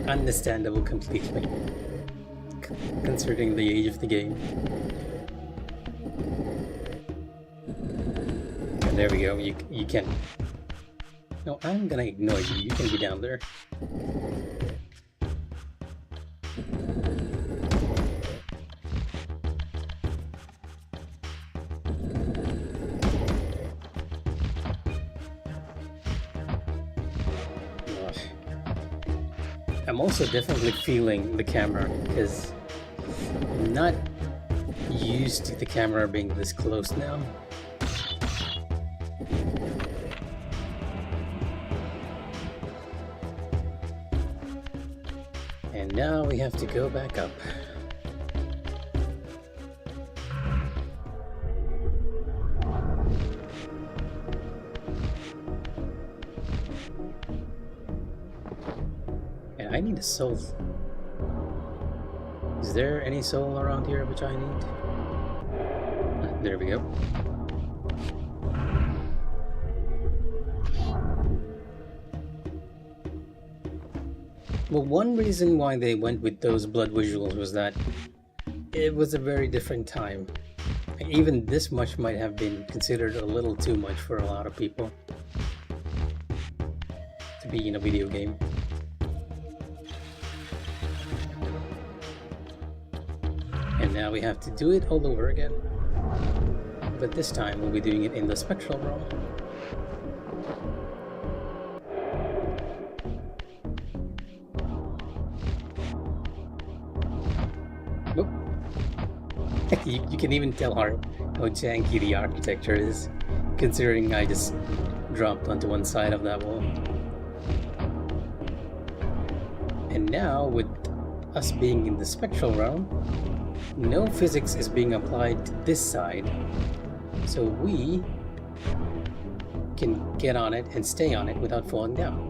Understandable completely, considering the age of the game. And there we go. You can. No, I'm gonna ignore you. You can be down there. I'm also definitely feeling the camera because I'm not used to the camera being this close now. And now we have to go back up. I need a soul. Is there any soul around here which I need? There we go. Well, one reason why they went with those blood visuals was that it was a very different time. Even this much might have been considered a little too much for a lot of people to be in a video game. And now we have to do it all over again. But this time we'll be doing it in the spectral realm. Oop. You can even tell how janky the architecture is, considering I just dropped onto one side of that wall. And now with us being in the spectral realm, no physics is being applied to this side, so we can get on it and stay on it without falling down.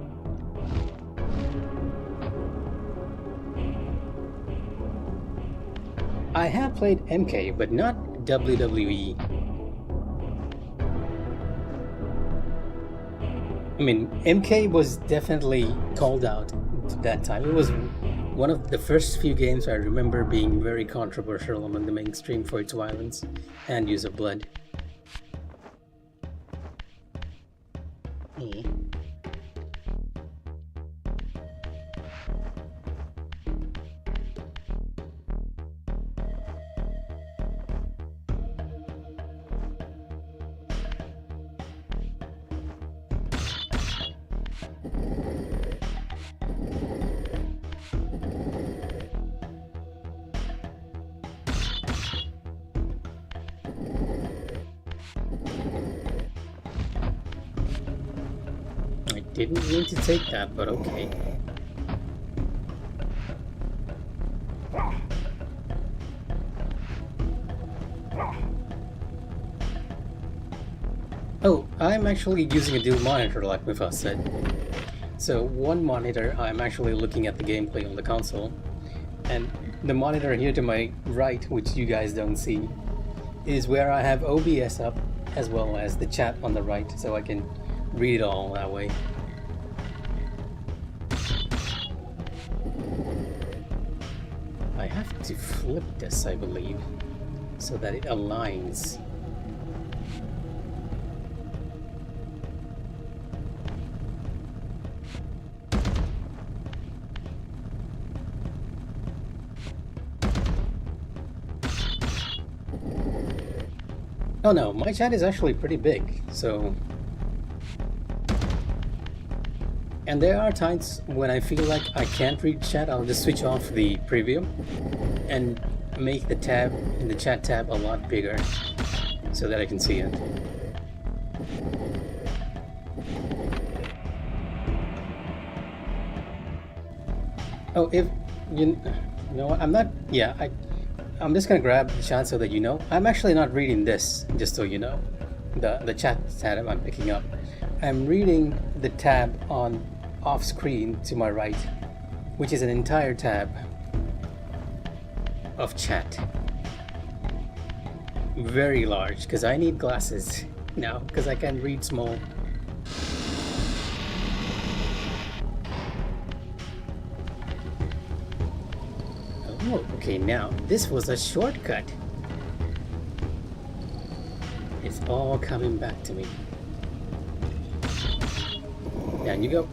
I have played MK, but not WWE. I mean, MK was definitely called out at that time. It was one of the first few games I remember being very controversial among the mainstream for its violence and use of blood. Didn't mean to take that, but okay. Oh, I'm actually using a dual monitor like Mifas said. So one monitor, I'm actually looking at the gameplay on the console, and the monitor here to my right, which you guys don't see, is where I have OBS up, as well as the chat on the right, so I can read it all that way. I have to flip this, I believe, so that it aligns. Oh no, my chat is actually pretty big, so... And there are times when I feel like I can't read chat, I'll just switch off the preview and make the tab in the chat tab a lot bigger so that I can see it. Oh, if you know what, I'm not, yeah, I'm just gonna grab the chat so that you know. I'm actually not reading this, just so you know. The chat tab I'm picking up. I'm reading the tab on off screen to my right, which is an entire tab of chat. Very large, because I need glasses now, because I can read small. Oh, okay, now this was a shortcut. It's all coming back to me. Down you go.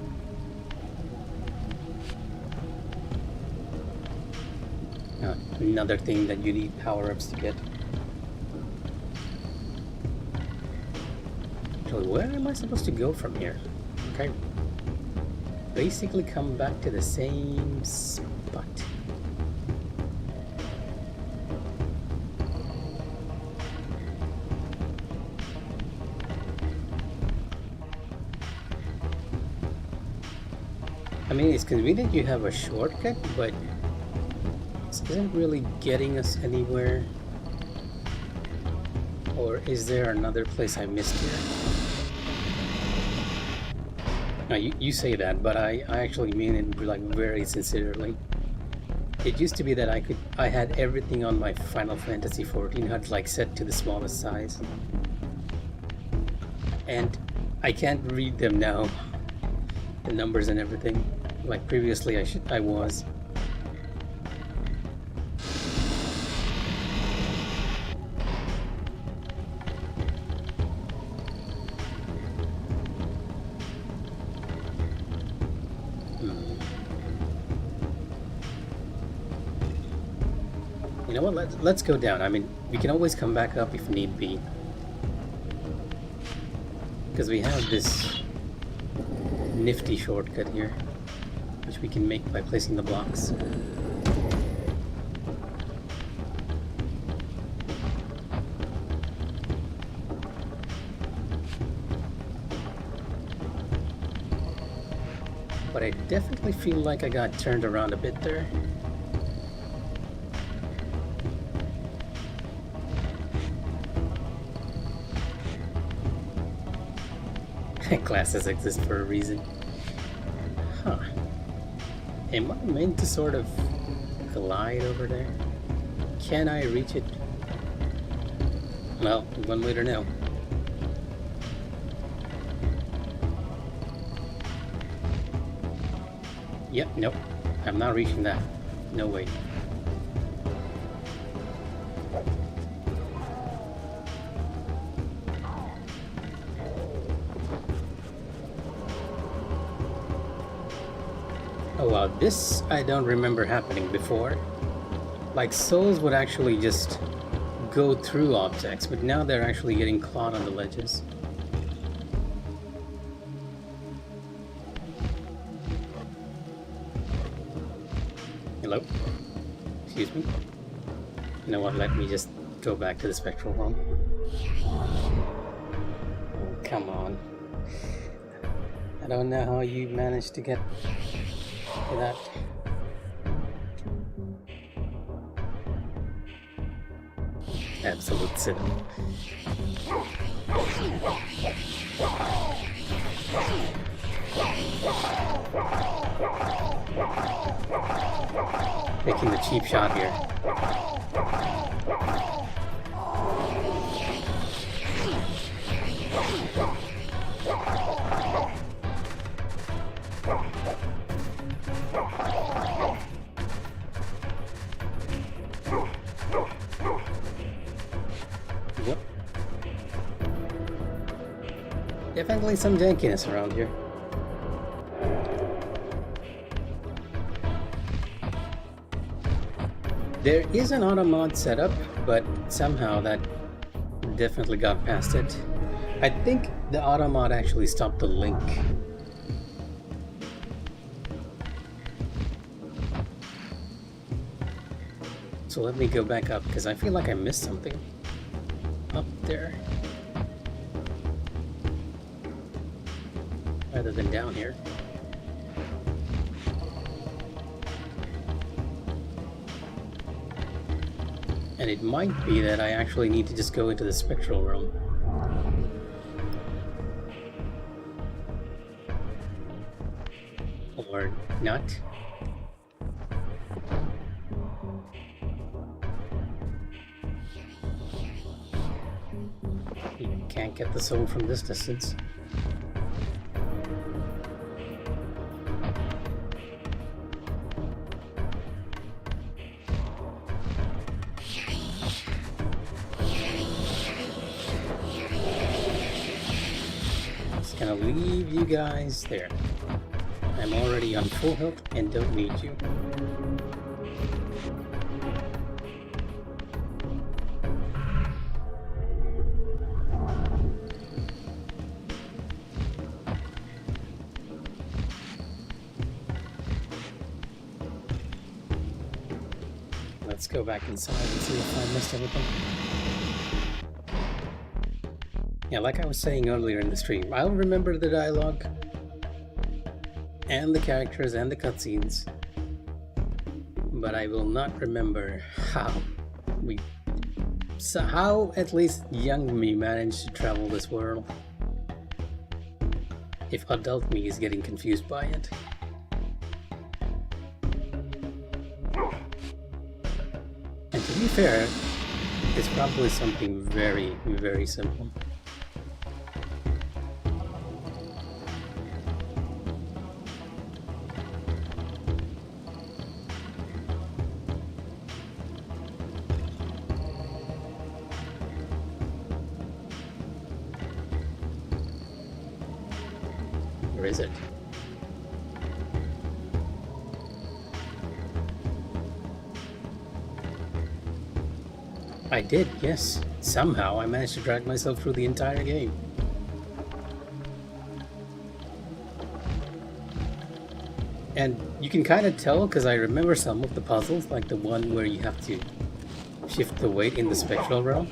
Another thing that you need power-ups to get. So where am I supposed to go from here? Okay. Basically come back to the same spot. I mean, it's convenient you have a shortcut, but this isn't really getting us anywhere. Or is there another place I missed here? Now, you say that, but I actually mean it like very sincerely. It used to be that I had everything on my Final Fantasy XIV HUD like set to the smallest size. And I can't read them now. The numbers and everything. Like previously I was. You know what, let's go down. I mean, we can always come back up if need be. Because we have this nifty shortcut here, which we can make by placing the blocks. But I definitely feel like I got turned around a bit there. Classes exist for a reason. Huh. Am I meant to sort of glide over there? Can I reach it? Well, one way to know. Yep, nope. I'm not reaching that. No way. Oh wow, this I don't remember happening before. Like souls would actually just go through objects, but now they're actually getting caught on the ledges. Hello? Excuse me? You know what, let me just go back to the spectral realm. Oh, come on. I don't know how you managed to get to that. Absolute sin. Making the cheap shot here. Yep. Definitely some jankiness around here. There is an auto mod setup, but somehow that definitely got past it. I think the auto mod actually stopped the link. So let me go back up, because I feel like I missed something up there. Rather than down here. And it might be that I actually need to just go into the spectral realm. Or not. You can't get the soul from this distance. Gonna leave you guys there. I'm already on full health and don't need you. Let's go back inside and see if I missed anything. Yeah, like I was saying earlier in the stream, I'll remember the dialogue and the characters and the cutscenes, but I will not remember how how at least young me managed to travel this world, if adult me is getting confused by it. And to be fair, it's probably something very, very simple. Or is it? I did, yes. Somehow I managed to drag myself through the entire game. And you can kind of tell because I remember some of the puzzles, like the one where you have to shift the weight in the spectral realm.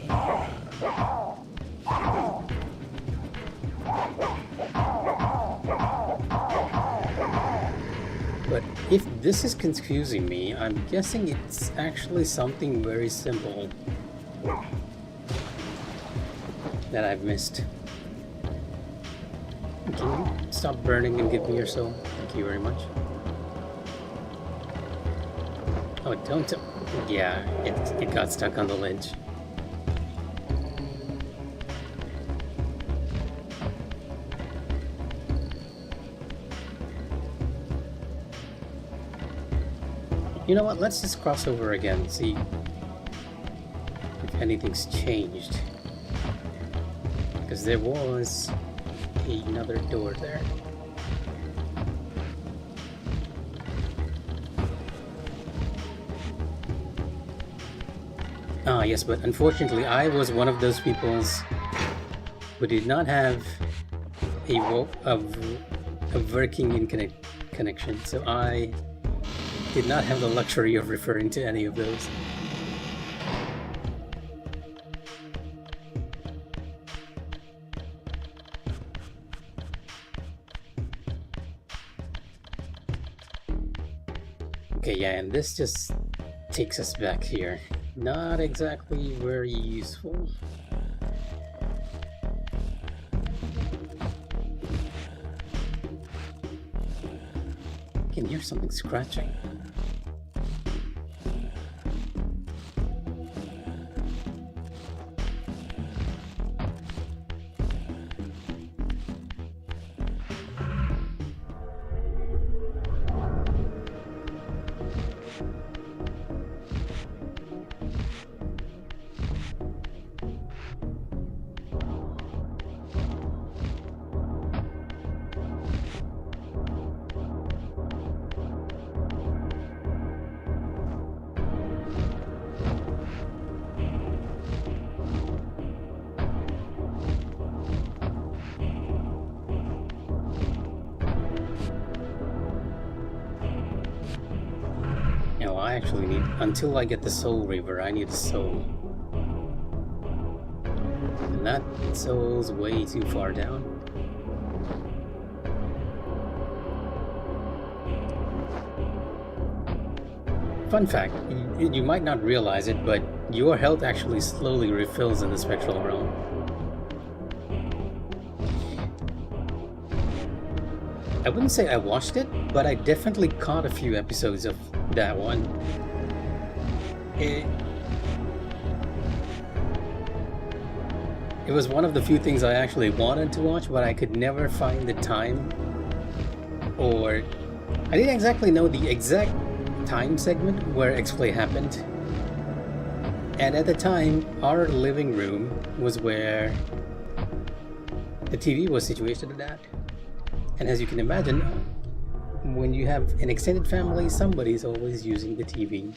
But if this is confusing me, I'm guessing it's actually something very simple that I've missed. Can you stop burning and give me your soul? Thank you very much. Oh, don't... Yeah, it got stuck on the ledge. You know what, let's just cross over again, see if anything's changed. Because there was another door there. Ah, yes, but unfortunately I was one of those peoples who did not have a working internet connection, so I did not have the luxury of referring to any of those. Okay, yeah, and this just takes us back here. Not exactly very useful. I can hear something scratching. I actually need, until I get the soul Reaver, I need a soul. And that soul's way too far down. Fun fact, you might not realize it, but your health actually slowly refills in the spectral realm. I wouldn't say I watched it, but I definitely caught a few episodes of that one. It was one of the few things I actually wanted to watch, but I could never find the time, or I didn't exactly know the exact time segment where X-Play happened. And at the time, our living room was where the TV was situated at. And as you can imagine, when you have an extended family, somebody's always using the TV.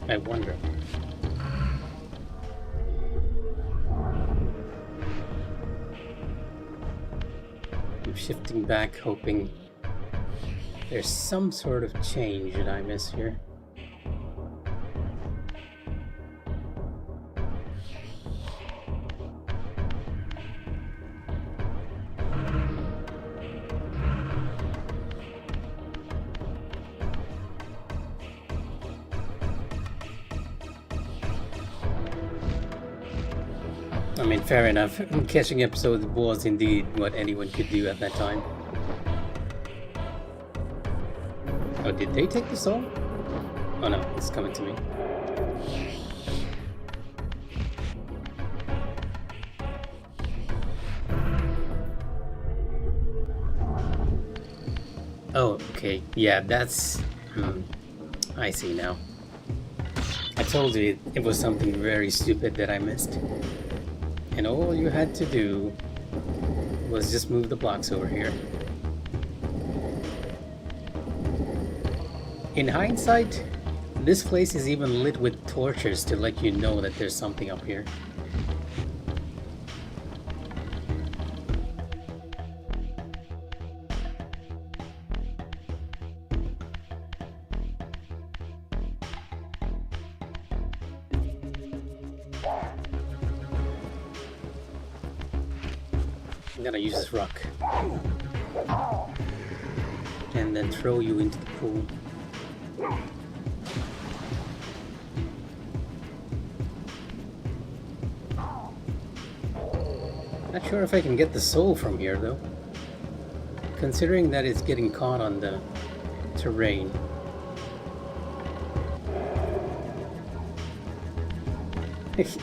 I wonder. I'm shifting back, hoping there's some sort of change that I miss here. I mean, fair enough. Catching episodes was indeed what anyone could do at that time. Oh, did they take the soul? Oh no, it's coming to me. Oh, okay. Yeah, that's... I see now. I told you it was something very stupid that I missed. And all you had to do was just move the blocks over here. In hindsight, this place is even lit with torches to let you know that there's something up here. gotta use this rock. And then throw you into the pool. Not sure if I can get the soul from here though. Considering that it's getting caught on the terrain.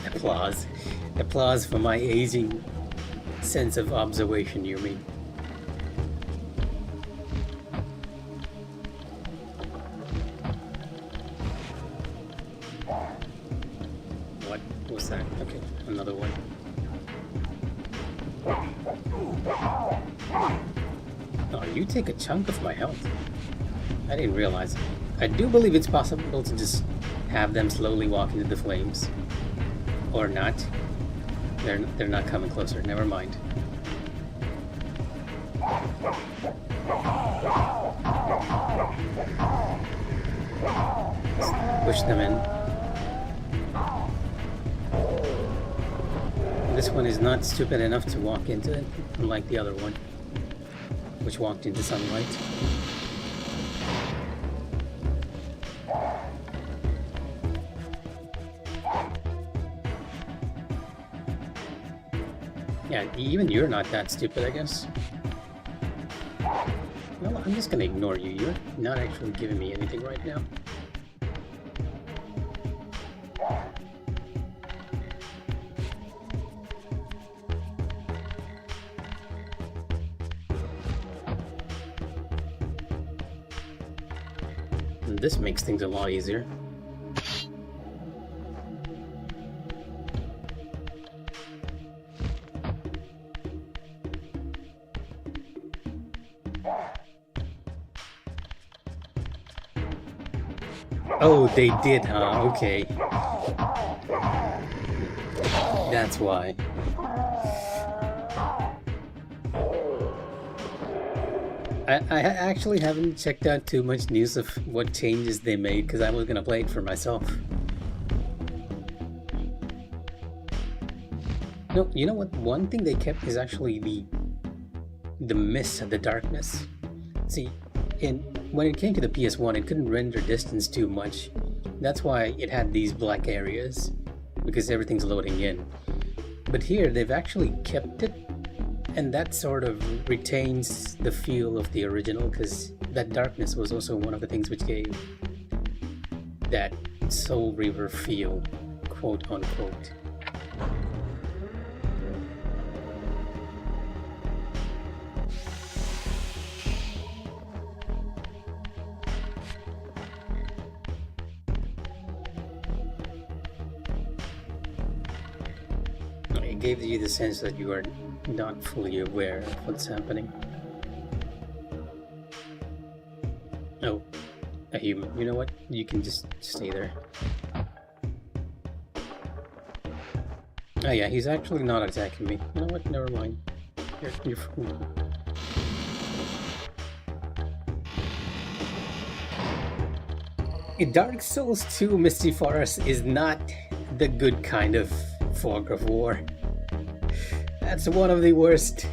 Applause. Applause for my aging sense of observation, you mean? What was that? Okay, another one. Oh, you take a chunk of my health. I didn't realize it. I do believe it's possible to just have them slowly walk into the flames. Or not. They're not coming closer. Never mind. Let's push them in. This one is not stupid enough to walk into it, unlike the other one, which walked into sunlight. Yeah, even you're not that stupid, I guess. Well, I'm just gonna ignore you. You're not actually giving me anything right now. And this makes things a lot easier. Oh, they did, huh? Okay. That's why. I actually haven't checked out too much news of what changes they made because I was gonna play it for myself. No, you know what? One thing they kept is actually the mist, the darkness. See, when it came to the PS1, it couldn't render distance too much. That's why it had these black areas, because everything's loading in. But here, they've actually kept it, and that sort of retains the feel of the original, because that darkness was also one of the things which gave that Soul Reaver feel, quote unquote. It gave you the sense that you are not fully aware of what's happening. Oh, a human. You know what? You can just stay there. Oh yeah, he's actually not attacking me. You know what? Never mind. You're fool. In Dark Souls 2, Misty Forest is not the good kind of fog of war. That's one of the worst.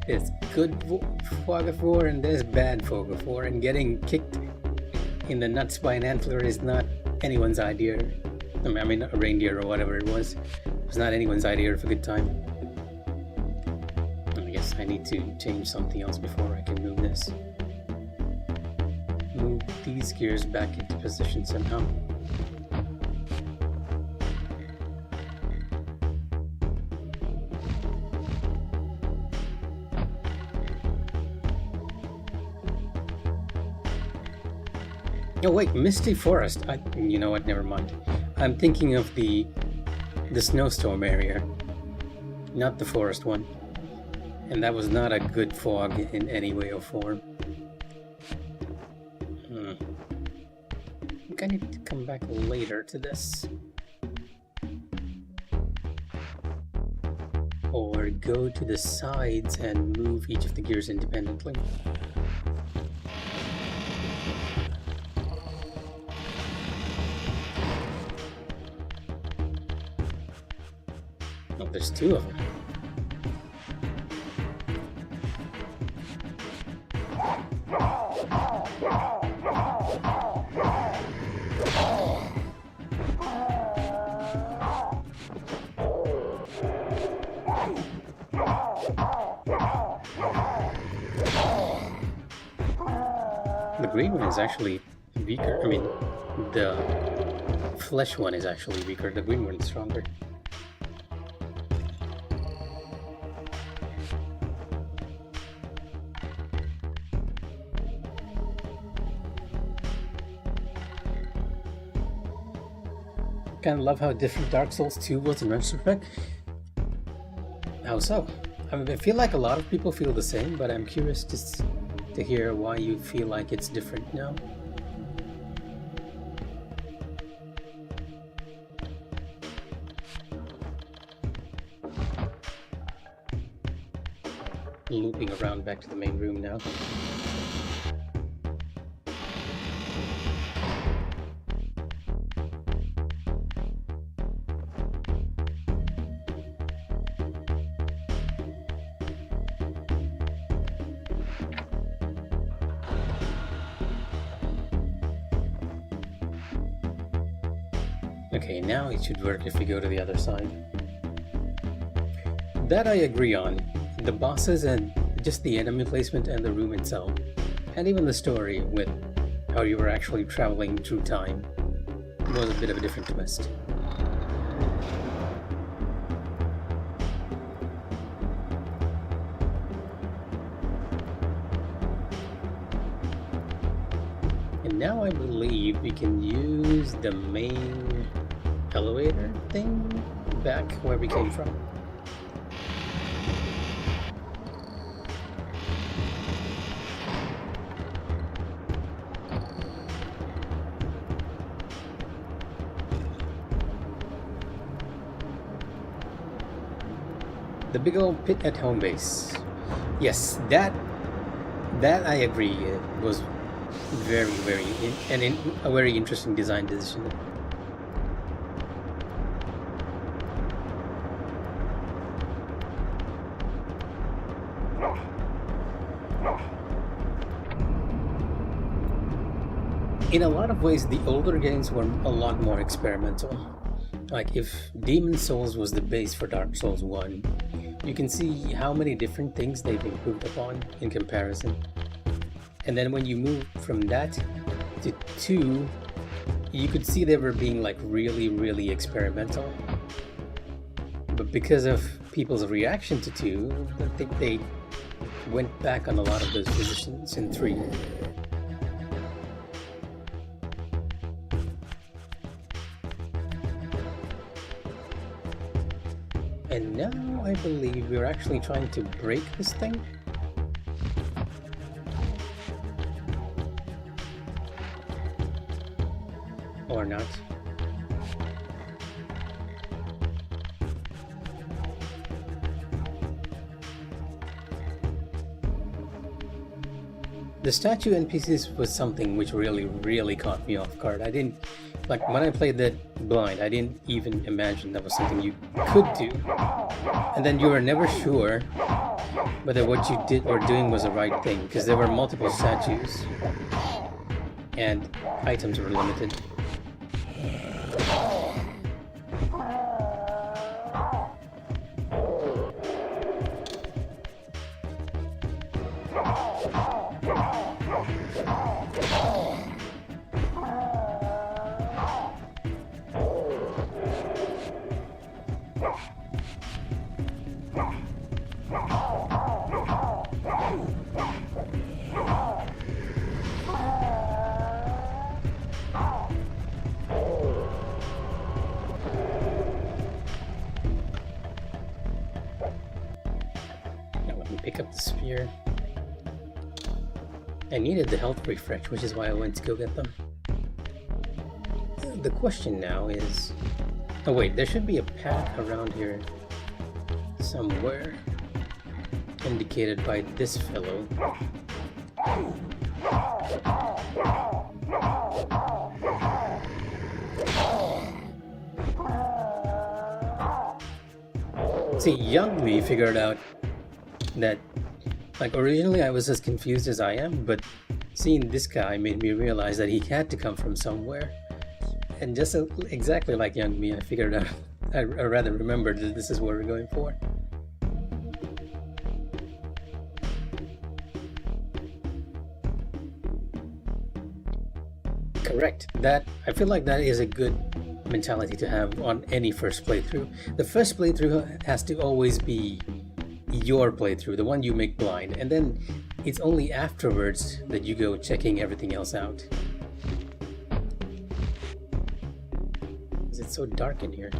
There's good fog of war and there's bad fog of war, and getting kicked in the nuts by an antler is not anyone's idea. I mean, a reindeer or whatever it was. It was not anyone's idea of a good time. I guess I need to change something else before I can move this. Move these gears back into position somehow. Oh wait, Misty Forest. You know what? Never mind. I'm thinking of the snowstorm area, not the forest one. And that was not a good fog in any way or form. I think I need to come back later to this. Or go to the sides and move each of the gears independently. Oh, there's two of them. The green one is actually weaker. I mean, the flesh one is actually weaker. The green one is stronger. Kind of love how different Dark Souls 2 was in retrospect. How so? I mean, I feel like a lot of people feel the same, but I'm curious to hear why you feel like it's different now. Looping around back to the main room now. Okay, now it should work if we go to the other side. That I agree on. The bosses and just the enemy placement and the room itself, and even the story with how you were actually traveling through time, was a bit of a different twist. And now I believe we can use the main elevator thing back where we came from. The big old pit at home base. Yes, that I agree. It was a very interesting design decision. In a lot of ways, the older games were a lot more experimental. Like, if Demon Souls was the base for Dark Souls 1, you can see how many different things they've improved upon in comparison. And then when you move from that to 2, you could see they were being like really experimental. But because of people's reaction to 2, I think they went back on a lot of those positions in 3. And now I believe we're actually trying to break this thing. Or not. The statue NPCs was something which really caught me off guard. I didn't, like, when I played that blind, I didn't even imagine that was something you could do. And then you were never sure whether what you were doing was the right thing, because there were multiple statues and items were limited. Pick up the spear. I needed the health refresh, which is why I went to go get them. The question now is... Oh wait, there should be a path around here somewhere, indicated by this fellow. See, young me figured out that, like, originally I was as confused as I am, but seeing this guy made me realize that he had to come from somewhere. And just exactly like young me, I figured out, I rather remembered that this is what we're going for. Correct. That, I feel like that is a good mentality to have on any first playthrough. The first playthrough has to always be your playthrough, the one you make blind, and then it's only afterwards that you go checking everything else out. Is it so dark in here?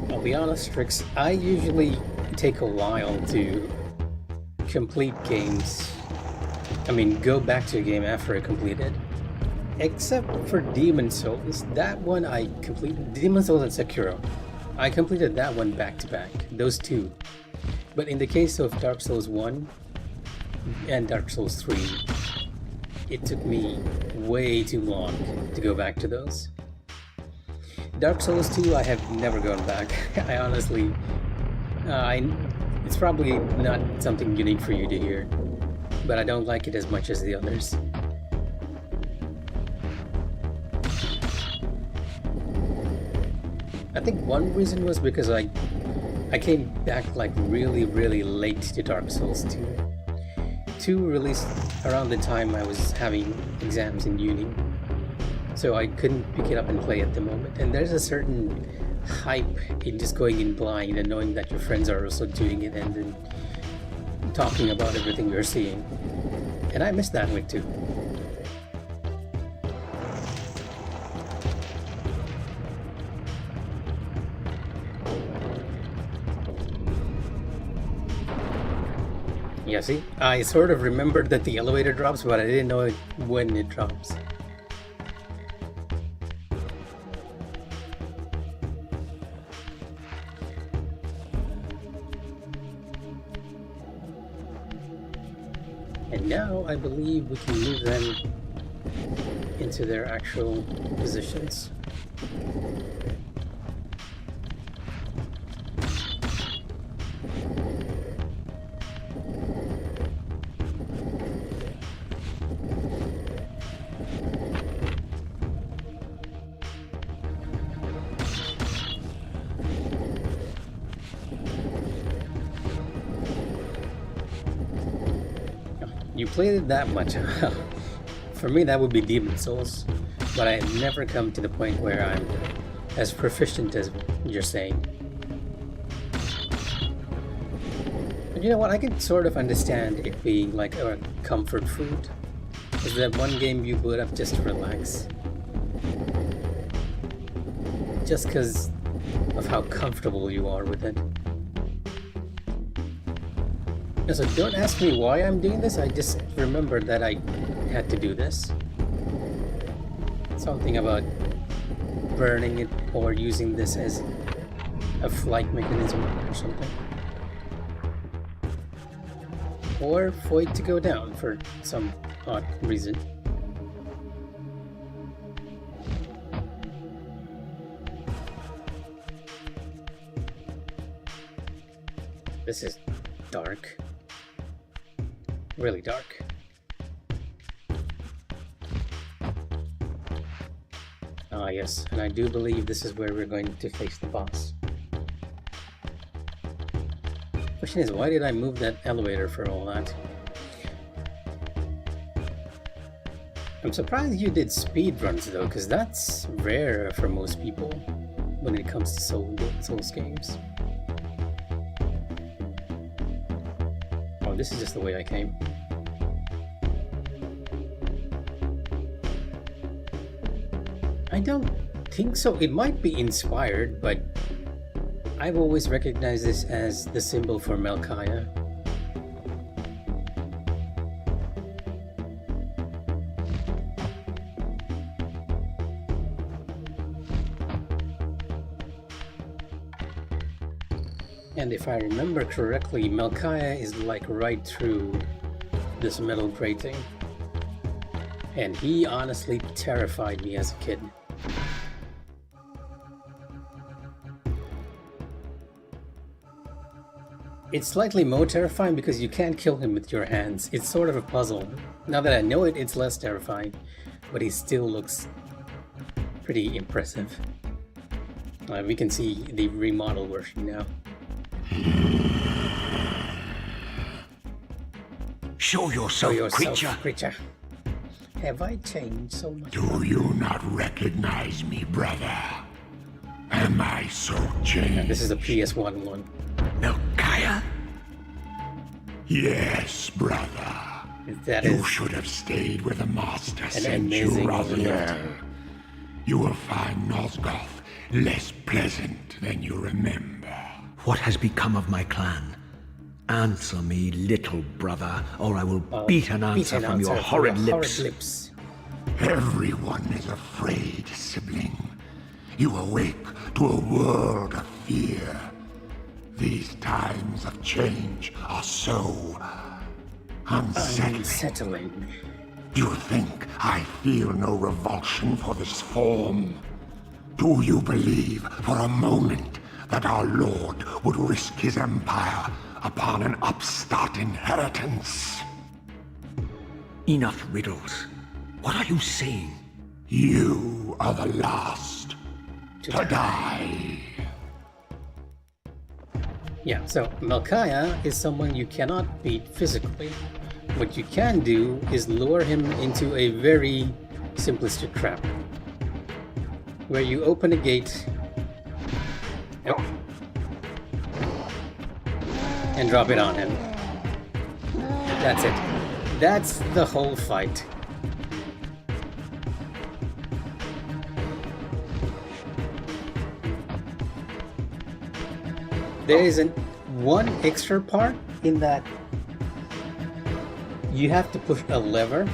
I'll be honest, Trix, I usually take a while to complete games. I mean, go back to a game after I complete it. Except for Demon Souls. That one I completed. Demon Souls and Sekiro. I completed that one back to back. Those two. But in the case of Dark Souls 1 and Dark Souls 3, it took me way too long to go back to those. Dark Souls 2, I have never gone back. I honestly... it's probably not something unique for you to hear, but I don't like it as much as the others. I think one reason was because I came back like really late to Dark Souls 2. 2 released around the time I was having exams in uni, so I couldn't pick it up and play at the moment. And there's a certain hype in just going in blind and knowing that your friends are also doing it and then talking about everything you're seeing. And I miss that with 2. Yeah, see? I sort of remembered that the elevator drops, but I didn't know when it drops. And now I believe we can move them into their actual positions. You played it that much. For me, that would be Demon Souls, but I never come to the point where I'm as proficient as you're saying. But you know what? I can sort of understand it being like a comfort food. Is that one game you boot up just to relax? Just because of how comfortable you are with it. So don't ask me why I'm doing this, I just remembered that I had to do this. Something about burning it or using this as a flight mechanism or something. Or for it to go down for some odd reason. This is dark. Really dark. Ah yes, and I do believe this is where we're going to face the boss. Question is, why did I move that elevator for all that? I'm surprised you did speed runs though, because that's rare for most people when it comes to Souls games. Oh, this is just the way I came. I don't think so. It might be inspired, but I've always recognized this as the symbol for Melchiah. And if I remember correctly, Melchiah is like right through this metal grating. And he honestly terrified me as a kid. It's slightly more terrifying because you can't kill him with your hands. It's sort of a puzzle. Now that I know it, it's less terrifying, but he still looks pretty impressive. We can see the remodel version now. Show yourself, creature. Have I changed so much? Do you not recognize me, brother? Am I so changed? This is a PS1 one. Melchiah? Yes, brother. That You is should have stayed where the master an sent you, amazing Raziel. overload. You will find Nosgoth less pleasant than you remember. What has become of my clan? Answer me, little brother, or I will beat an answer from your horrid lips. Everyone is afraid, sibling. You awake to a world of fear. These times of change are so unsettling. Do you think I feel no revulsion for this form? Do you believe for a moment that our Lord would risk his empire upon an upstart inheritance? Enough riddles. What are you saying? You are the last to die. Yeah, so Melchiah is someone you cannot beat physically. What you can do is lure him into a very simplistic trap, where you open a gate and drop it on him. That's it. That's the whole fight. There is one extra part in that you have to push a lever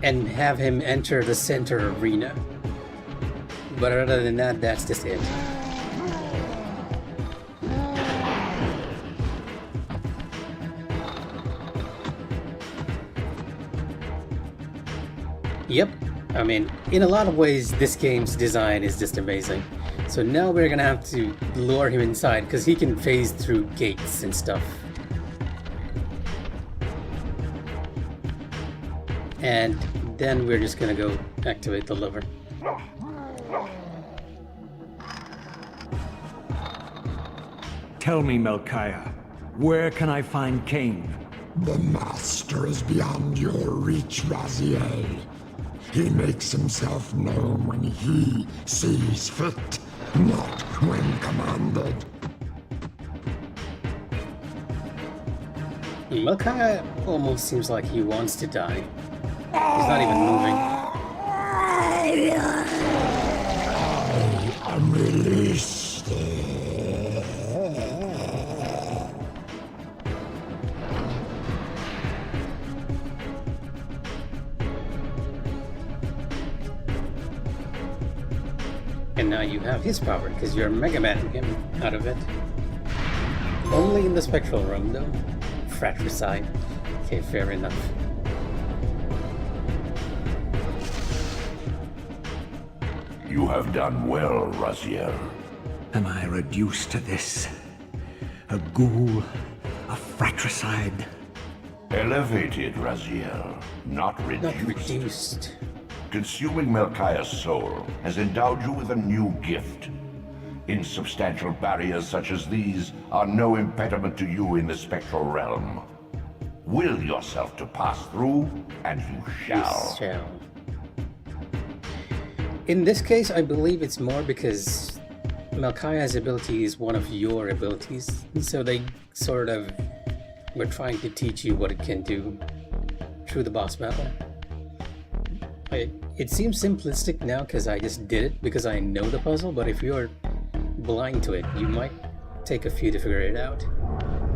and have him enter the center arena. But other than that, that's just it. Yep. I mean, in a lot of ways, this game's design is just amazing. So now we're gonna have to lure him inside, because he can phase through gates and stuff. And then we're just gonna go activate the lever. Tell me, Melchiah, where can I find Cain? The master is beyond your reach, Raziel. He makes himself known when he sees fit, not when commanded. Melchiah almost seems like he wants to die. He's not even moving. I am released. And now you have his power, because you're Mega Man-ing him out of it. Only in the spectral room, though. Fratricide. Okay, fair enough. You have done well, Raziel. Am I reduced to this? A ghoul? A fratricide? Elevated, Raziel, not reduced. Not reduced. Consuming Melchiah's soul has endowed you with a new gift. Insubstantial barriers such as these are no impediment to you in the spectral realm. Will yourself to pass through, and you shall. You shall. In this case, I believe it's more because Melchiah's ability is one of your abilities, so they sort of were trying to teach you what it can do through the boss battle. It seems simplistic now because I just did it because I know the puzzle, but if you're blind to it, you might take a few to figure it out.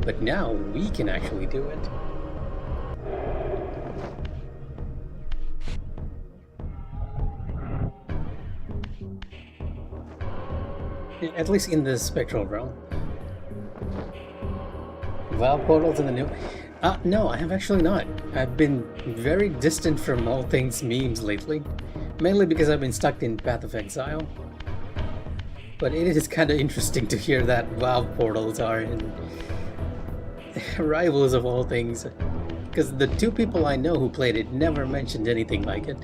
But now we can actually do it. At least in the spectral realm. Valve portals in the new... no, I have actually not. I've been very distant from all things memes lately. Mainly because I've been stuck in Path of Exile. But it is kind of interesting to hear that Valve portals are in Rivals of all things. Because the two people I know who played it never mentioned anything like it.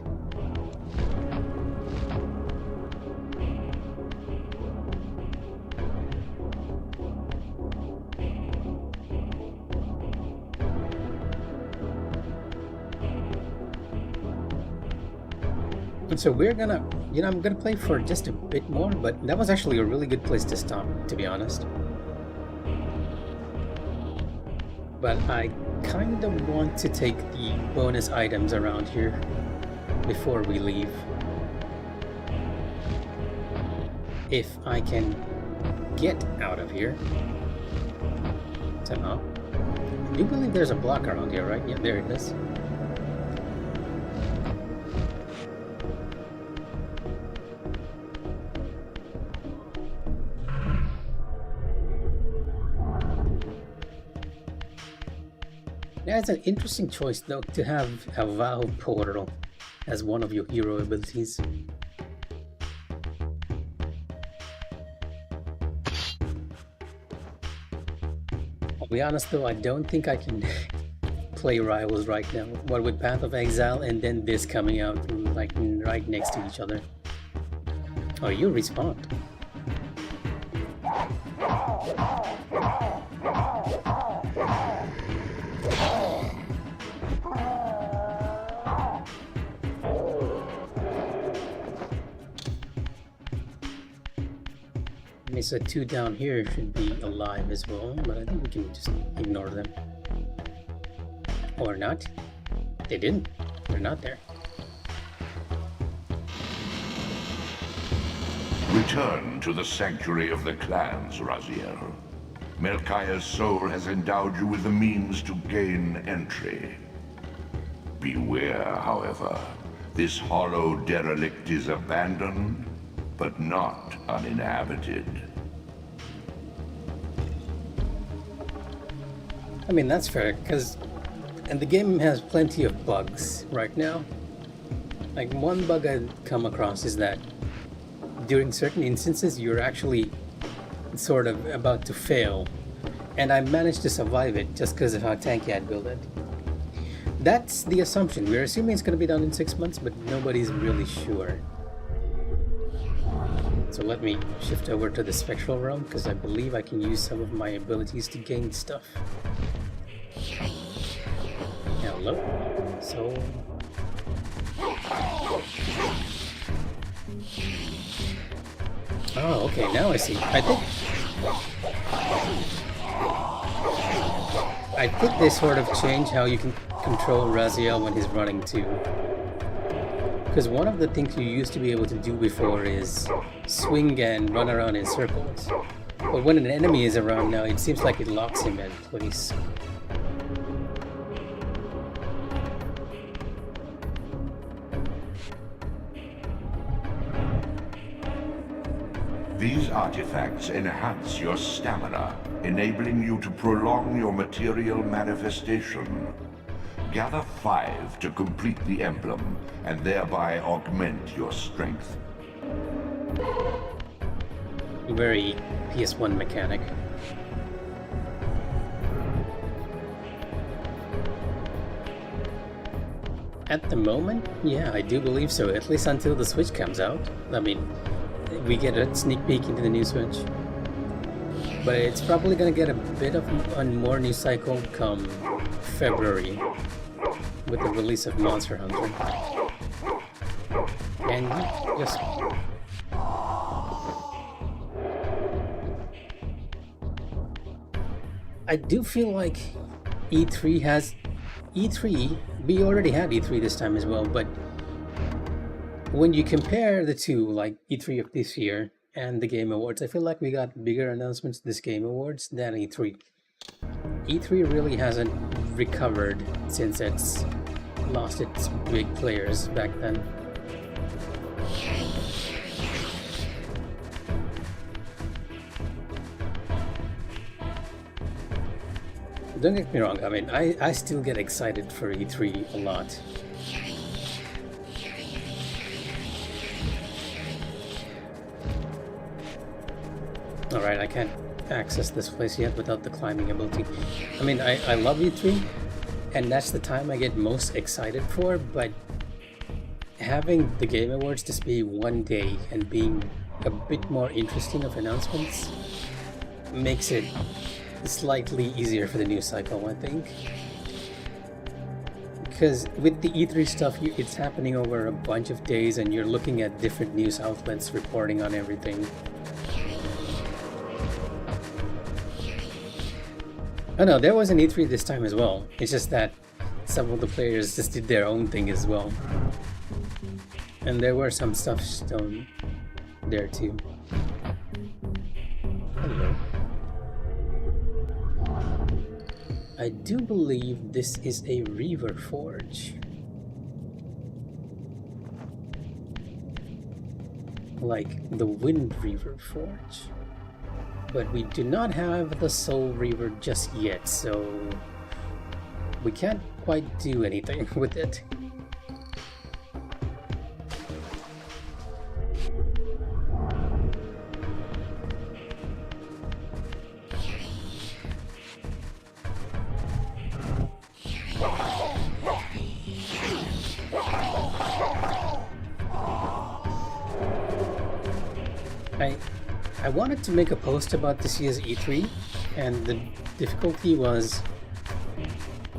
And so we're gonna, I'm gonna play for just a bit more, but that was actually a really good place to stop, to be honest. But I kind of want to take the bonus items around here before we leave. If I can get out of here somehow. I do believe there's a block around here, right? Yeah, there it is. Yeah, it's an interesting choice though to have a Valve portal as one of your hero abilities. I'll be honest though, I don't think I can play Rivals right now. What with Path of Exile and then this coming out like right next to each other. Oh, you respawned. So 2 down here should be alive as well, but I think we can just ignore them. Or not. They didn't. They're not there. Return to the sanctuary of the clans, Raziel. Melchiah's soul has endowed you with the means to gain entry. Beware, however. This hollow derelict is abandoned, but not uninhabited. I mean, that's fair, and the game has plenty of bugs right now. Like, one bug I've come across is that during certain instances, you're actually sort of about to fail, and I managed to survive it just because of how tanky I'd built it. That's the assumption. We're assuming it's going to be done in 6 months, but nobody's really sure. So let me shift over to the spectral realm, because I believe I can use some of my abilities to gain stuff. Hello. So... oh, okay, now I see. I think they sort of change how you can control Raziel when he's running too. Because one of the things you used to be able to do before is swing and run around in circles. But when an enemy is around now, it seems like it locks him in place. These artifacts enhance your stamina, enabling you to prolong your material manifestation. Gather 5 to complete the emblem, and thereby augment your strength. Very PS1 mechanic. At the moment, yeah, I do believe so, at least until the Switch comes out. I mean, we get a sneak peek into the new Switch. But it's probably gonna get a bit of a more news cycle come February with the release of Monster Hunter. And just... I do feel like E3 has... we already had E3 this time as well, but when you compare the two, like E3 of this year and the Game Awards, I feel like we got bigger announcements this Game Awards than E3. E3 really hasn't recovered since it's lost its big players back then. Don't get me wrong, I mean, I still get excited for E3 a lot. Alright, I can't access this place yet without the climbing ability. I mean, I love E3, and that's the time I get most excited for, but having the Game Awards just be one day and being a bit more interesting of announcements makes it slightly easier for the news cycle, I think. Because with the E3 stuff, it's happening over a bunch of days and you're looking at different news outlets reporting on everything. Oh no, there was an E3 this time as well. It's just that some of the players just did their own thing as well. And there were some stuff shown there too. Hello. I do believe this is a Reaver forge. Like the Wind Reaver forge. But we do not have the Soul Reaver just yet, so we can't quite do anything with it. I wanted to make a post about this year's E3, and the difficulty was,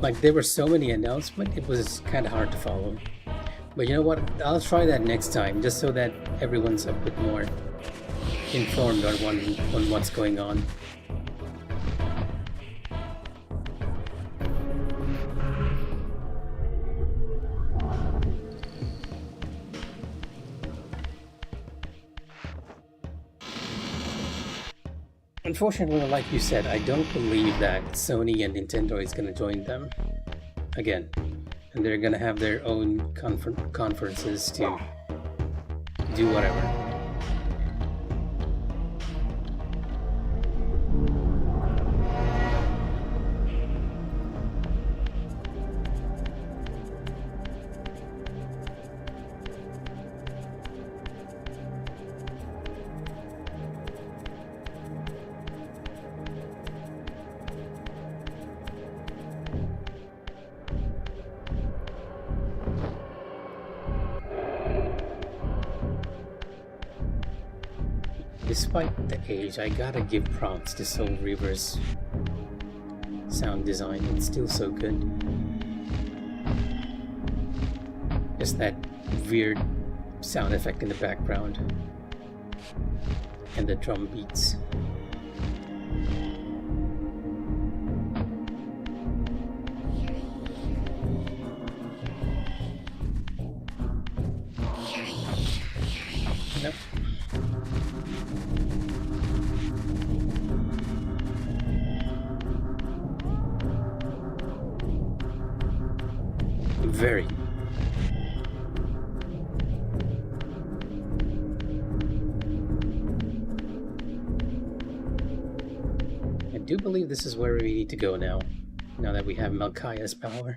like, there were so many announcements, it was kind of hard to follow. But you know what, I'll try that next time, just so that everyone's a bit more informed on what's going on. Unfortunately, like you said, I don't believe that Sony and Nintendo is going to join them again, and they're going to have their own conferences to do whatever. Despite the age, I gotta give props to Soul Reaver's sound design. It's still so good. Just that weird sound effect in the background. And the drum beats. Nope. Very. I do believe this is where we need to go now that we have Melchiah's power.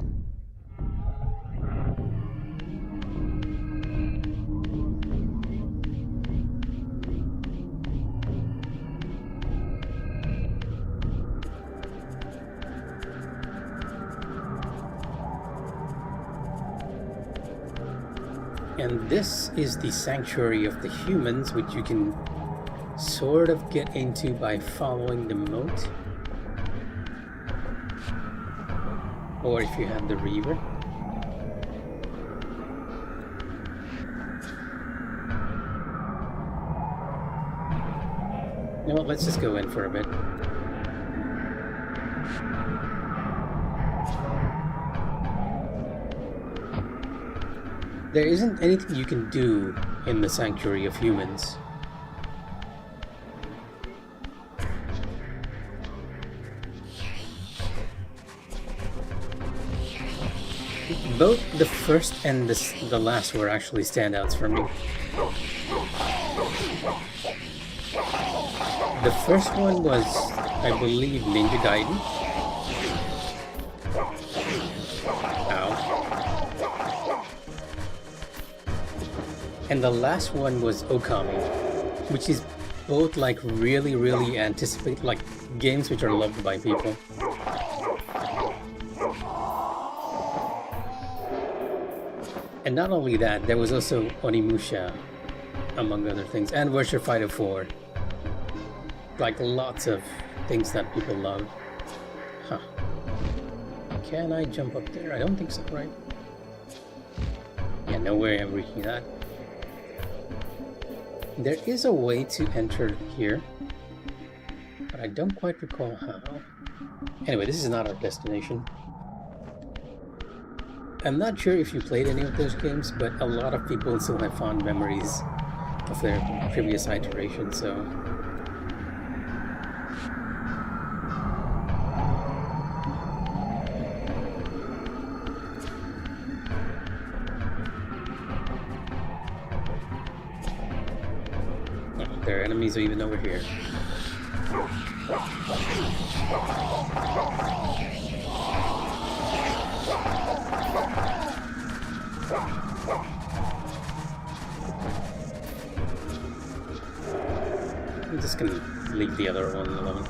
And this is the Sanctuary of the Humans, which you can sort of get into by following the moat. Or if you have the Reaver. You know what, let's just go in for a bit. There isn't anything you can do in the Sanctuary of Humans. Both the first and the last were actually standouts for me. The first one was, I believe, Ninja Gaiden. Ow. And the last one was Okami, which is both like really, really anticipate, like games which are loved by people. And not only that, there was also Onimusha, among other things, and Virtua Fighter 4. Like lots of things that people love. Huh. Can I jump up there? I don't think so, right? Yeah, no way I'm reaching that. There is a way to enter here, but I don't quite recall how. Anyway, this is not our destination. I'm not sure if you played any of those games, but a lot of people still have fond memories of their previous iterations, so... Oh, their enemies are even over here. I'm just gonna leave the other one alone.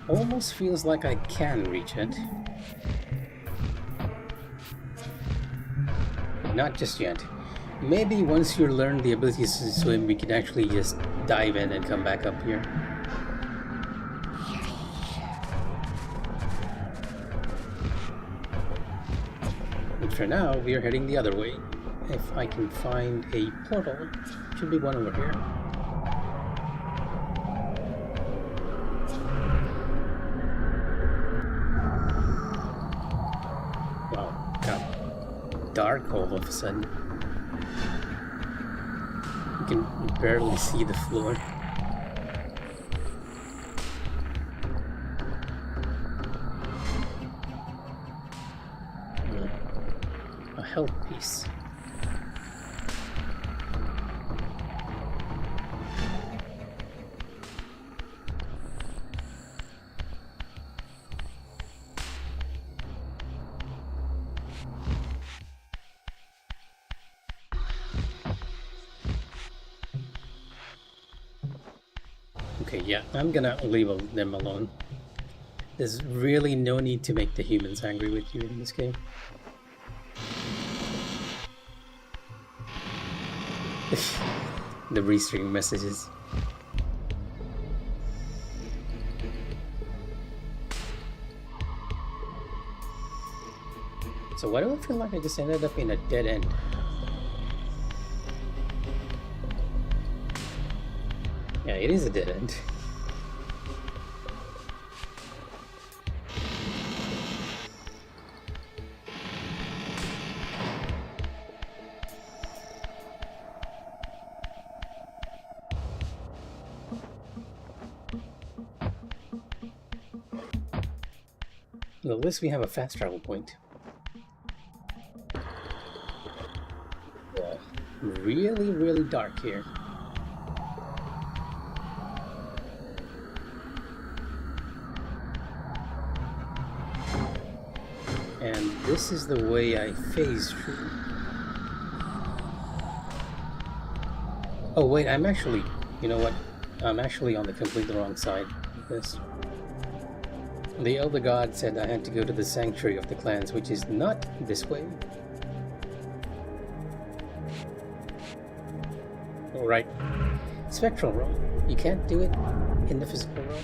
Almost feels like I can reach it. But not just yet. Maybe once you learn the ability to swim, we can actually just dive in and come back up here. But for now, we are heading the other way. If I can find a portal, should be one over here. Wow, got dark all of a sudden. You can barely see the floor. A health piece. Okay, yeah, I'm gonna leave them alone. There's really no need to make the humans angry with you in this game. The restring messages. So why do I feel like I just ended up in a dead end? Yeah, it is a dead end. Well, at least we have a fast travel point. Yeah, really, really dark here. And this is the way I phase through. Oh wait, I'm actually, you know what? I'm actually on the completely wrong side of this. The Elder God said I had to go to the Sanctuary of the Clans, which is not this way. Alright. Spectral realm. You can't do it in the physical realm.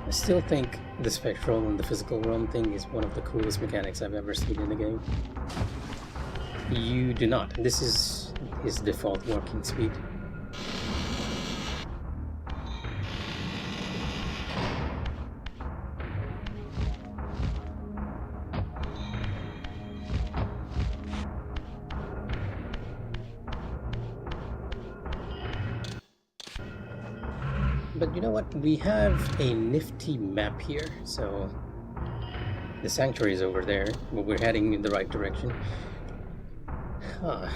I still think the spectral and the physical realm thing is one of the coolest mechanics I've ever seen in a game. You do not. This is his default walking speed. But you know what? We have a nifty map here, so the sanctuary is over there, but we're heading in the right direction. Huh.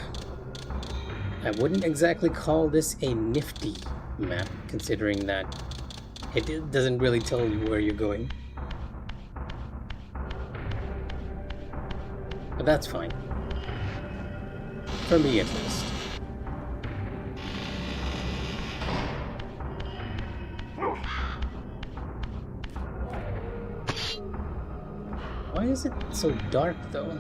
I wouldn't exactly call this a nifty map, considering that it doesn't really tell you where you're going. But that's fine. For me, at least. Why is it so dark, though?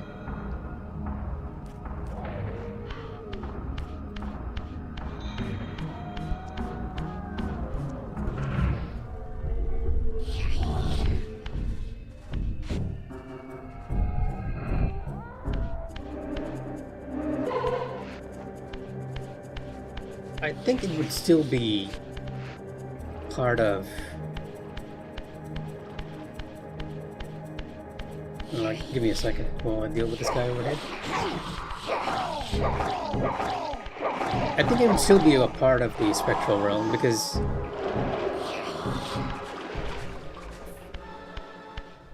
I think it would still be part of... Alright, give me a second while I deal with this guy overhead. I think it would still be a part of the spectral realm because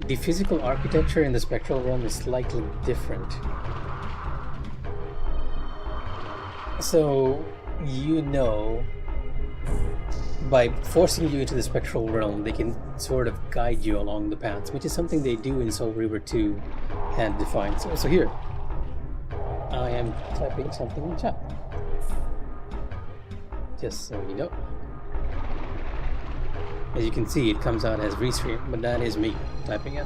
the physical architecture in the spectral realm is slightly different. So, you know, by forcing you into the spectral realm, they can sort of guide you along the paths, which is something they do in Soul Reaver 2 and Defiant. So here, I am typing something in chat. Just so you know. As you can see, it comes out as Restream, but that is me typing it.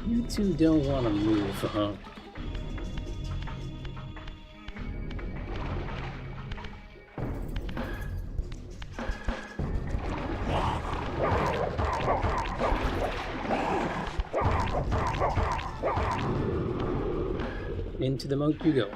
You two don't want to move, huh? Into the moat you go.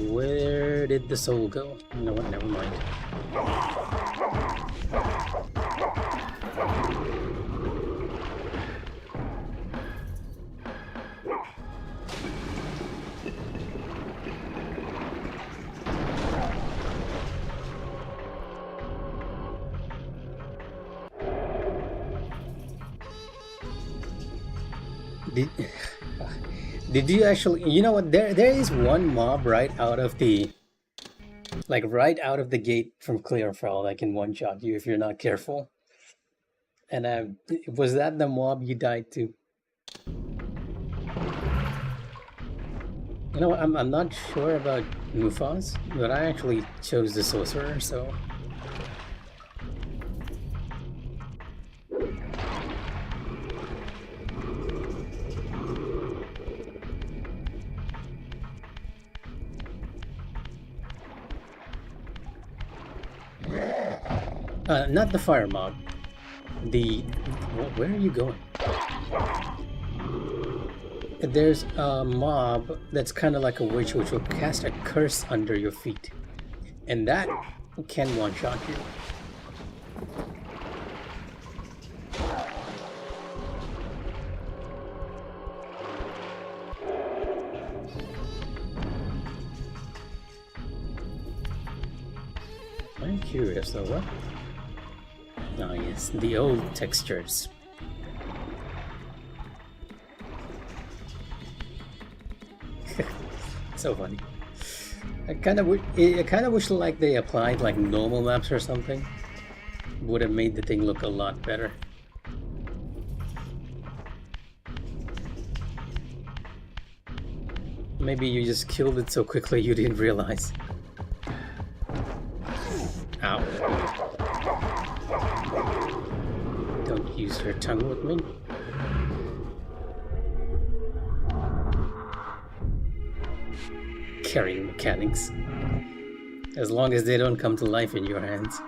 Where did the soul go? You know what? Never mind. Did you actually, you know what, there is one mob right out of the, like right out of the gate from Clearfell that can one-shot you if you're not careful. And was that the mob you died to? You know, I'm not sure about Mufaz, but I actually chose the sorcerer, so... not the fire mob. Where are you going? There's a mob that's kind of like a witch which will cast a curse under your feet. And that can one-shot you. I'm curious though, what? Oh yes, the old textures. So funny. I kind of wish like they applied like normal maps or something. Would have made the thing look a lot better. Maybe you just killed it so quickly you didn't realize. Ow. Don't use your tongue with me. Carrying mechanics. As long as they don't come to life in your hands.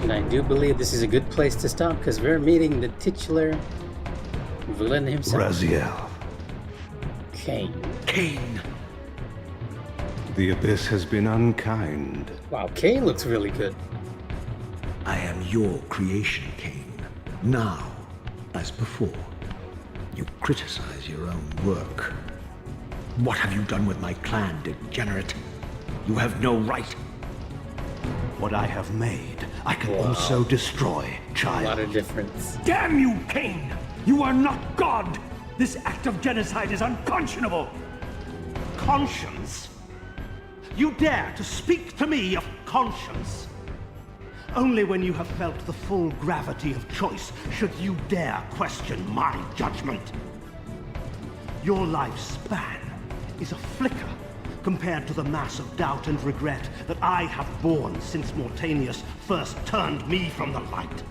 And I do believe this is a good place to stop, because we're meeting the titular villain himself. Raziel. Cain. Cain! The Abyss has been unkind. Wow, Cain looks really good. I am your creation, Cain. Now, as before, you criticize your own work. What have you done with my clan, degenerate? You have no right. What I have made, I can also destroy, A child. lot of difference. Damn you, Cain! You are not God! This act of genocide is unconscionable! Conscience? You dare to speak to me of conscience? Only when you have felt the full gravity of choice should you dare question my judgment. Your lifespan is a flicker compared to the mass of doubt and regret that I have borne since Mortanius first turned me from the light.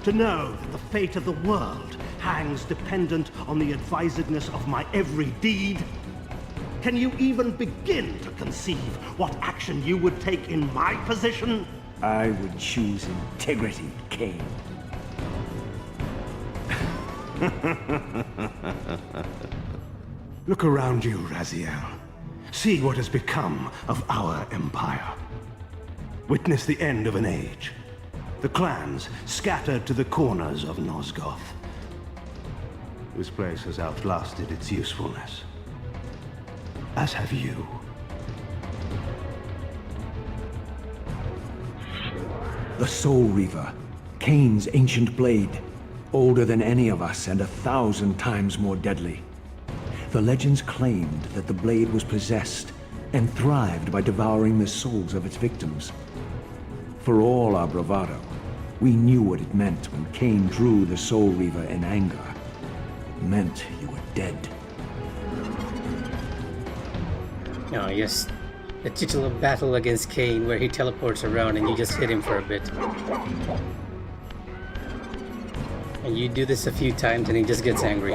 To know that the fate of the world hangs dependent on the advisedness of my every deed? Can you even begin to conceive what action you would take in my position? I would choose integrity, Cain. Look around you, Raziel. See what has become of our empire. Witness the end of an age. The clans scattered to the corners of Nosgoth. This place has outlasted its usefulness. As have you. The Soul Reaver, Cain's ancient blade, older than any of us and 1,000 times more deadly. The legends claimed that the blade was possessed and thrived by devouring the souls of its victims. For all our bravado, we knew what it meant when Cain drew the Soul Reaver in anger. It meant you were dead. Oh, yes. The titular battle against Cain, where he teleports around and you just hit him for a bit. And you do this a few times and he just gets angry.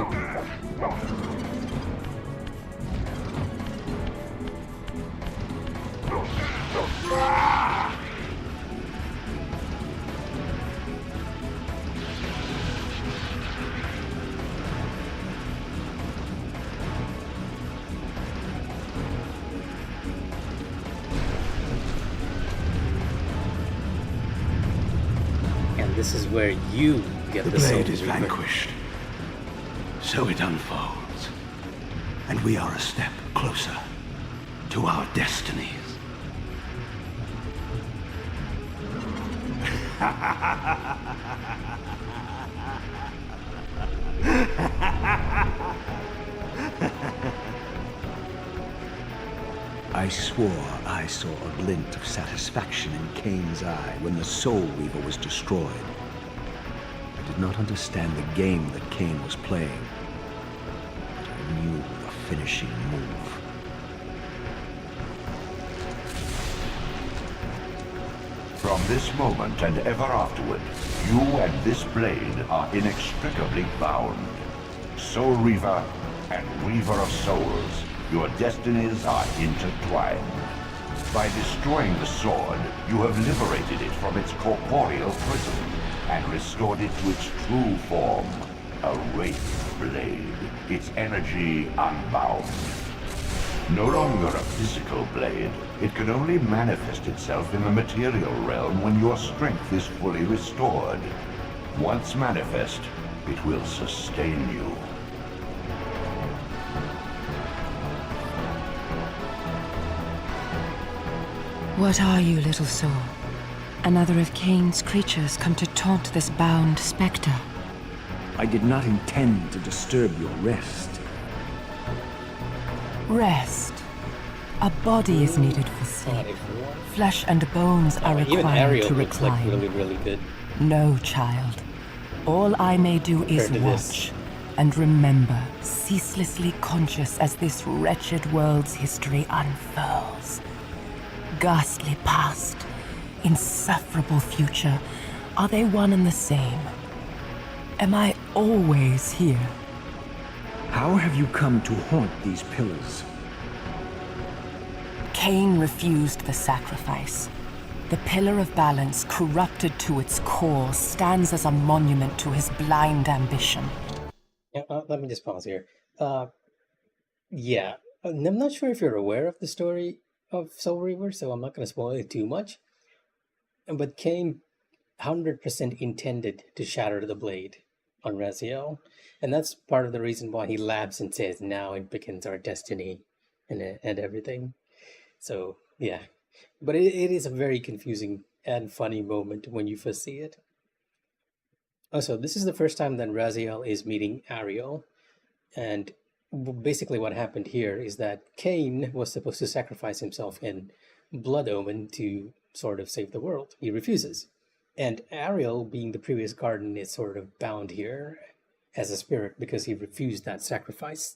This is where you get the blade is Soul Reaver. vanquished. So it unfolds. And we are a step closer to our destinies. I swore I saw a glint of satisfaction in Cain's eye when the Soul Reaver was destroyed. I did not understand the game that Cain was playing, but I knew the finishing move. From this moment and ever afterward, you and this blade are inextricably bound. Soul Reaver and Reaver of Souls, your destinies are intertwined. By destroying the sword, you have liberated it from its corporeal prison and restored it to its true form, a wraith blade, its energy unbound. No longer a physical blade, it can only manifest itself in the material realm when your strength is fully restored. Once manifest, it will sustain you. What are you, little soul? Another of Cain's creatures come to taunt this bound specter. I did not intend to disturb your rest. Rest. A body is needed for sleep. Flesh and bones are Even required Ariel to looks like recline. really, really good. No, child. All I may do is Compared to this. watch and remember, ceaselessly conscious as this wretched world's history unfurls. Ghastly past, insufferable future, are they one and the same? Am I always here? How have you come to haunt these pillars? Cain refused the sacrifice. The pillar of balance, corrupted to its core, stands as a monument to his blind ambition. Yeah, let me just pause here. Yeah, I'm not sure if you're aware of the story of Soul Reaver, so I'm not going to spoil it too much. But Cain 100% intended to shatter the blade on Raziel, and that's part of the reason why he laughs and says, "Now it begins our destiny," and everything. So yeah, but it is a very confusing and funny moment when you first see it. Also, this is the first time that Raziel is meeting Ariel, and basically what happened here is that Cain was supposed to sacrifice himself in Blood Omen to sort of save the world. He refuses. And Ariel, being the previous garden, is sort of bound here as a spirit because he refused that sacrifice.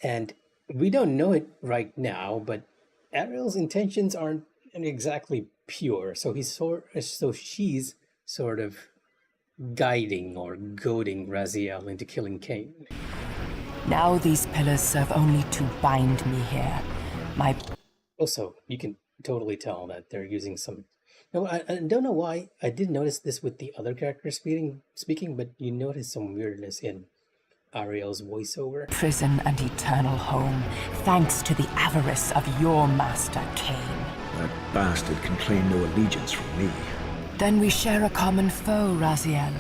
And we don't know it right now, but Ariel's intentions aren't exactly pure. So she's sort of guiding or goading Raziel into killing Cain. Now these pillars serve only to bind me here. Also, you can totally tell that they're using some... No, I don't know why. I did notice this with the other characters speaking, but you notice some weirdness in Ariel's voiceover. Prison and eternal home, thanks to the avarice of your master, Cain. That bastard can claim no allegiance from me. Then we share a common foe, Raziel.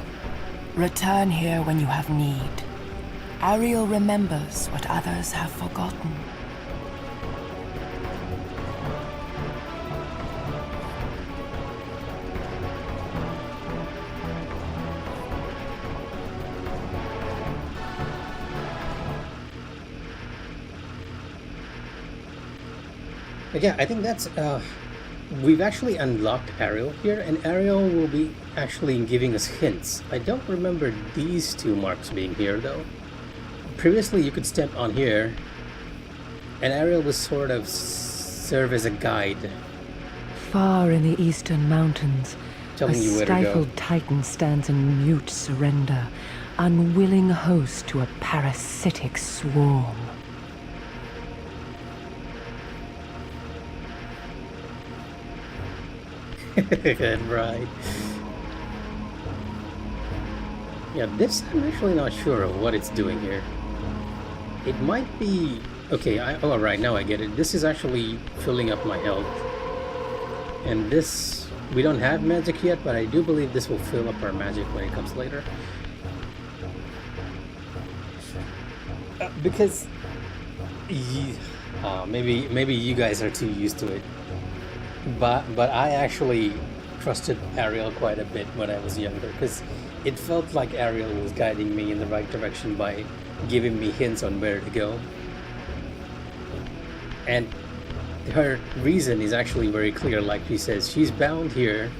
Return here when you have need. Ariel remembers what others have forgotten. But yeah, I think that's... we've actually unlocked Ariel here, and Ariel will be actually giving us hints. I don't remember these two marks being here, though. Previously, you could step on here, and Ariel would sort of serve as a guide. Far in the eastern mountains, Telling a you where to go. stifled titan stands in mute surrender, unwilling host to a parasitic swarm. Right. Yeah, this I'm actually not sure of what it's doing here. It might be... Okay, oh, right, now I get it. This is actually filling up my health. And this... We don't have magic yet, but I do believe this will fill up our magic when it comes later. Because... maybe you guys are too used to it. But I actually trusted Ariel quite a bit when I was younger, because it felt like Ariel was guiding me in the right direction by giving me hints on where to go. And her reason is actually very clear, like she says, she's bound here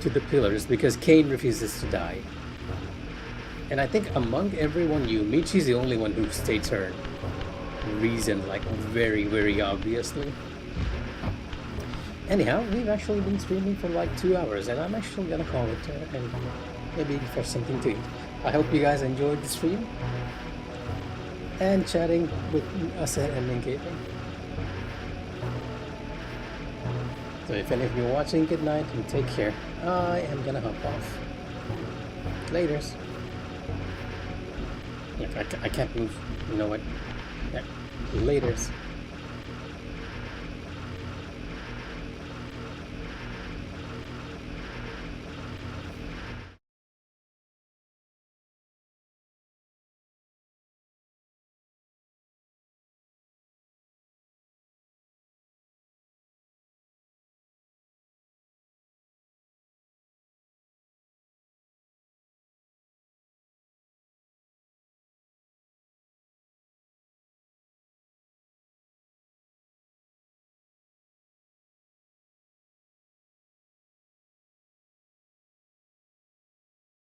to the pillars because Cain refuses to die. And I think among everyone you meet, she's the only one who states her reason, like very, very obviously. Anyhow, we've actually been streaming for like 2 hours, and I'm actually gonna call it and maybe for something to eat. I hope you guys enjoyed the stream and chatting with us at Emmen Gaming. So if any of you are watching, good night and take care. I am gonna hop off. Laters. Yeah, I can't move. You know what? Yeah. Laters.